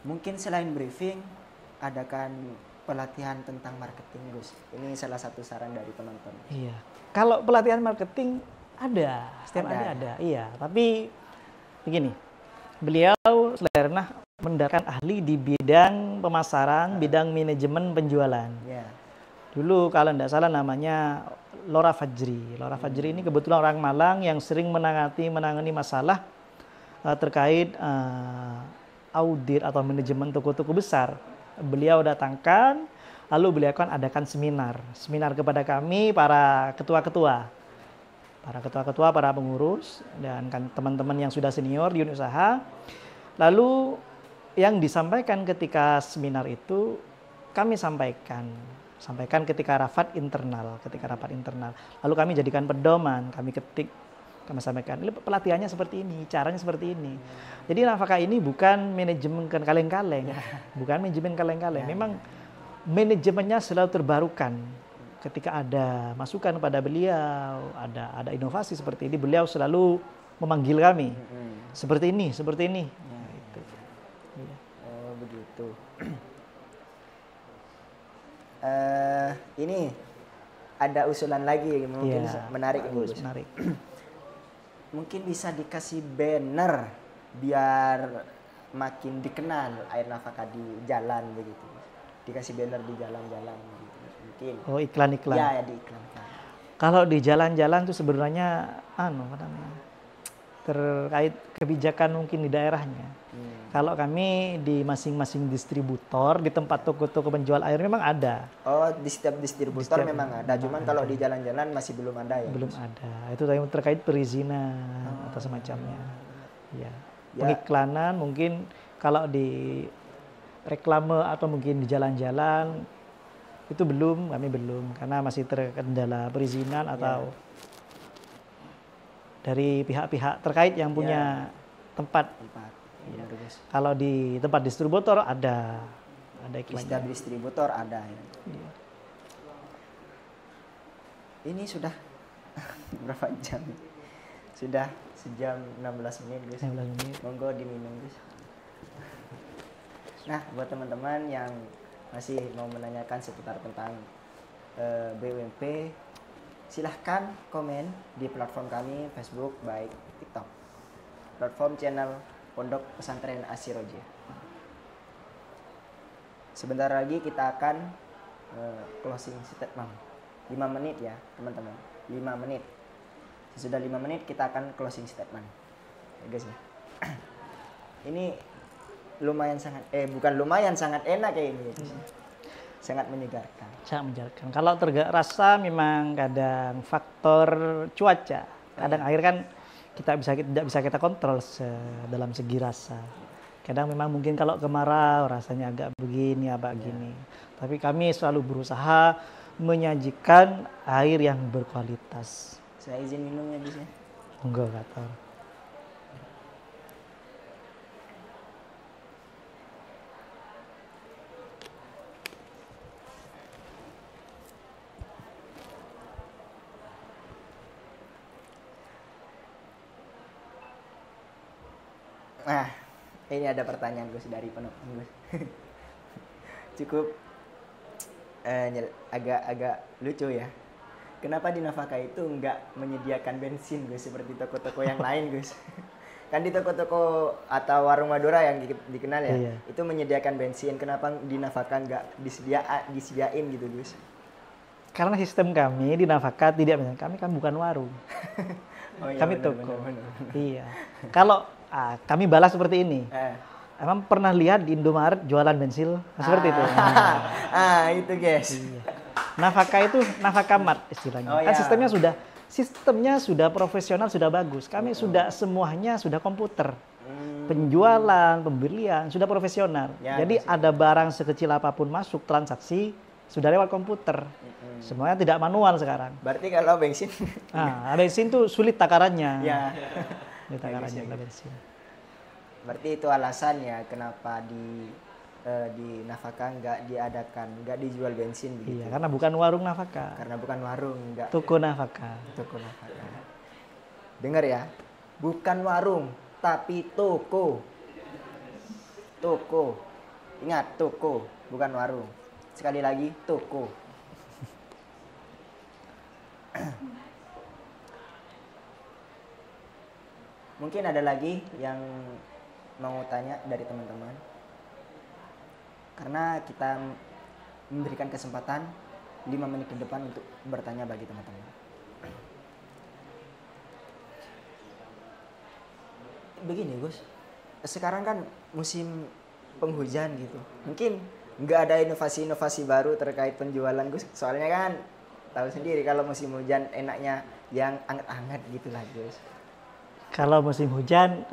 Mungkin selain briefing, adakan pelatihan tentang marketing, Gus. Ini salah satu saran dari penonton. Iya. Kalau pelatihan marketing ada, setiap ada. Iya, tapi begini. Beliau pernah mendapatkan ahli di bidang pemasaran, bidang manajemen penjualan. Yeah. Dulu kalau tidak salah namanya Lora Fajri. Lora Fajri ini kebetulan orang Malang yang sering menangani masalah terkait audit atau manajemen toko-toko besar. Beliau datangkan, lalu beliau akan adakan seminar kepada kami para ketua-ketua, para pengurus dan kan teman-teman yang sudah senior di unit usaha. Lalu yang disampaikan ketika seminar itu kami sampaikan ketika rapat internal. Lalu kami jadikan pedoman, kami ketik, kami sampaikan, ini pelatihannya seperti ini, caranya seperti ini. Jadi nafkah ini bukan manajemen kaleng-kaleng, memang manajemennya selalu terbarukan. Ketika ada masukan pada beliau, ada inovasi seperti ini, beliau selalu memanggil kami. Seperti ini. Nah, itu. Iya. Oh, begitu. Ini ada usulan lagi mungkin menarik ini. Menarik. Mungkin bisa dikasih banner biar makin dikenal air nafkah di jalan begitu. Dikasih banner di jalan-jalan gitu. Mungkin. Oh, iklan-iklan. Ya, di iklan. Kalau di jalan-jalan tuh sebenarnya terkait kebijakan mungkin di daerahnya. Kalau kami di masing-masing distributor, di tempat toko-toko penjual air memang ada. Oh, di setiap distributor memang ada. Cuman kalau di jalan-jalan masih belum ada ya? Belum ada. Itu terkait perizinan atau semacamnya. Ya. Pengiklanan mungkin kalau di reklame atau mungkin di jalan-jalan itu kami belum karena masih terkendala perizinan atau dari pihak-pihak terkait yang punya tempat. Ya. Kalau di tempat distributor ada iklannya. Setiap distributor ada ya. Ya. Ini sudah berapa jam? Sudah sejam 16 menit guys. 16 menit. Monggo diminum guys. Nah, buat teman-teman yang masih mau menanyakan seputar tentang BUMP, silahkan komen di platform kami Facebook baik TikTok, platform channel Pondok Pesantren As-Sirajah. Sebentar lagi kita akan closing statement 5 menit ya teman-teman, 5 menit. Sesudah 5 menit kita akan closing statement ya guys ya. Ini sangat enak kayak ini ya. Sangat menyegarkan. Kalau terasa memang kadang faktor cuaca, kadang air kan tidak bisa kita kontrol dalam segi rasa. Kadang memang mungkin kalau kemarau rasanya agak begini, gini. Tapi kami selalu berusaha menyajikan air yang berkualitas. Saya izin minumnya guys ya. Enggak tahu. Nah, ini ada pertanyaan Gus dari penonton Gus. Cukup agak lucu ya. Kenapa di Nafkah itu nggak menyediakan bensin Gus seperti toko-toko yang lain Gus? Kan di toko-toko atau warung Madura yang dikenal ya, iya. Itu menyediakan bensin. Kenapa di Nafkah nggak disediain gitu Gus? Karena sistem kami di Nafkah kami kan bukan warung. Oh, iya, kami benar, toko. Benar. Iya. Kalau kami balas seperti ini. Emang pernah lihat di Indomaret jualan bensin? Seperti itu. Itu guys. Iya. Nafkah itu nafkah mat istilahnya. Kan sistemnya sudah profesional, sudah bagus. Kami semuanya sudah komputer. Penjualan, pembelian sudah profesional. Jadi ada barang sekecil apapun masuk transaksi sudah lewat komputer. Semuanya tidak manual sekarang. Berarti kalau bensin bensin tuh sulit takarannya. Ya. Takarannya bensin. Berarti itu alasannya kenapa di Nafkah nggak dijual bensin begitu. Iya, karena bukan warung Nafkah. Karena bukan warung, nggak. Toko Nafkah. Dengar ya, bukan warung, tapi toko. Toko. Ingat, toko, bukan warung. Sekali lagi, toko. Mungkin ada lagi yang mau tanya dari teman-teman. Karena kita memberikan kesempatan 5 menit ke depan untuk bertanya bagi teman-teman. Begini Gus, sekarang kan musim penghujan gitu. Mungkin nggak ada inovasi-inovasi baru terkait penjualan Gus. Soalnya kan tahu sendiri kalau musim hujan enaknya yang anget-anget gitu lah Gus. Kalau musim hujan,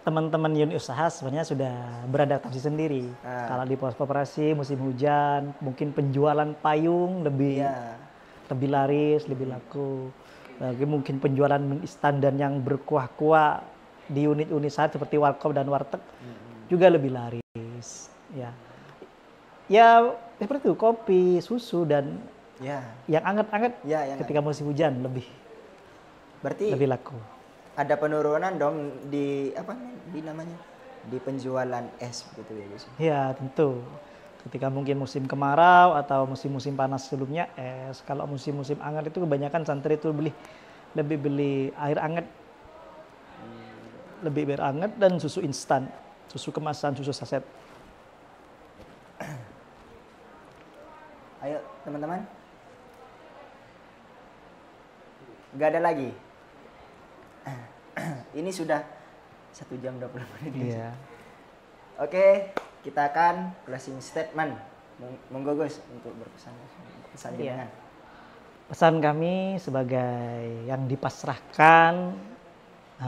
teman-teman unit usaha sebenarnya sudah beradaptasi sendiri. Kalau di pos koperasi musim hujan, mungkin penjualan payung lebih laris, lebih laku. Lagi mungkin penjualan instan dan yang berkuah-kuah di unit-unit saat seperti warkop dan warteg juga lebih laris. Ya seperti itu, kopi, susu dan yang anget-anget ketika musim hujan berarti lebih laku. Ada penurunan dong di di penjualan es gitu ya Gus. Ya tentu. Ketika mungkin musim kemarau atau musim-musim panas sebelumnya es. Kalau musim-musim hangat itu kebanyakan santri itu lebih beli air hangat. Lebih air hangat dan susu instan, susu kemasan, susu saset. Ayo teman-teman. Gak ada lagi. Ini sudah 1 jam 20 menit. Iya. Oke, kita akan closing statement. Monggo Gus untuk pesan jenengan. Pesan kami sebagai yang dipasrahkan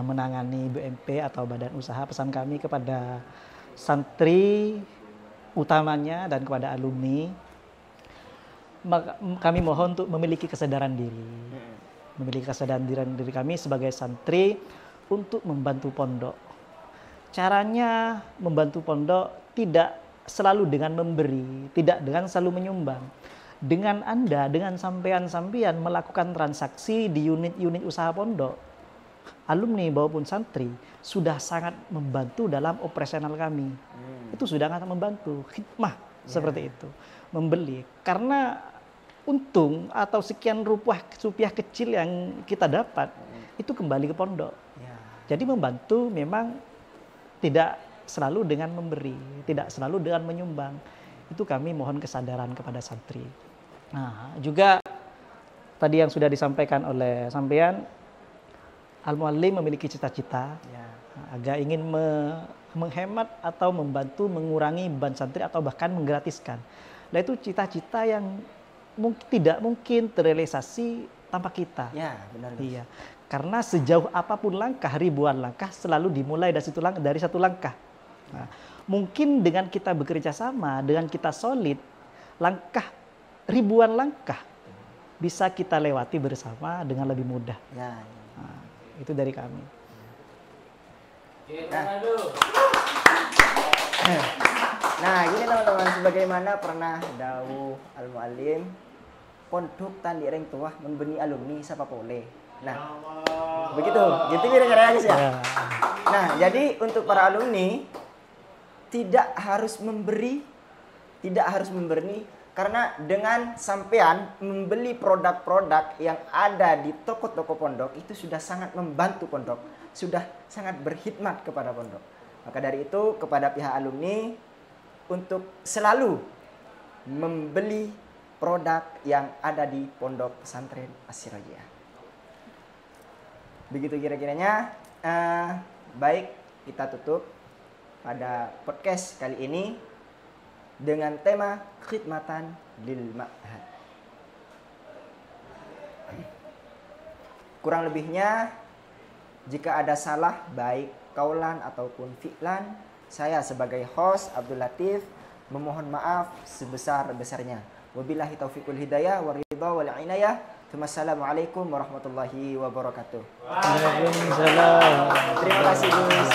menangani BUMP atau badan usaha, pesan kami kepada santri utamanya dan kepada alumni, kami mohon untuk memiliki kesadaran diri. Memiliki kesadaran diri kami sebagai santri untuk membantu pondok. Caranya membantu pondok tidak selalu dengan memberi, tidak dengan selalu menyumbang. Dengan Anda, dengan sampean-sampean melakukan transaksi di unit-unit usaha pondok, alumni maupun santri sudah sangat membantu dalam operasional kami. Itu sudah sangat membantu, khidmah seperti itu, membeli. Karena untung atau sekian rupiah kecil yang kita dapat itu kembali ke pondok. Jadi membantu memang tidak selalu dengan memberi, tidak selalu dengan menyumbang. Itu kami mohon kesadaran kepada santri. Nah, juga tadi yang sudah disampaikan oleh sampean, Al-Muallim memiliki cita-cita agar ingin menghemat atau membantu mengurangi beban santri atau bahkan menggratiskan. Nah, itu cita-cita yang tidak mungkin terrealisasi tanpa kita. Ya, benar. Iya. Karena sejauh apapun langkah, ribuan langkah selalu dimulai dari satu langkah. Nah, mungkin dengan kita bekerja sama, dengan kita solid, ribuan langkah bisa kita lewati bersama dengan lebih mudah. Nah, itu dari kami. Nah, gini teman-teman, sebagaimana pernah dawuh Al-Muallim, pondok tandi reng tuah membeni alumni siapa boleh. Nah, begitu kira-kira guys ya. Nah, jadi untuk para alumni tidak harus memberi, karena dengan sampean membeli produk-produk yang ada di toko-toko pondok itu sudah sangat membantu pondok, sudah sangat berkhidmat kepada pondok. Maka dari itu kepada pihak alumni untuk selalu membeli produk yang ada di Pondok Pesantren As-Sirajiyah. Begitu kira-kiranya. Baik, kita tutup pada podcast kali ini dengan tema khidmatan lil ma'had. Kurang lebihnya, jika ada salah baik kaulan ataupun fi'lan, saya sebagai host Abdul Latif memohon maaf sebesar-besarnya. Wabillahi taufiqul hidayah wa ridha wal inayah. Wassalamualaikum warahmatullahi wabarakatuh. Waalaikumsalam. Terima kasih Gus.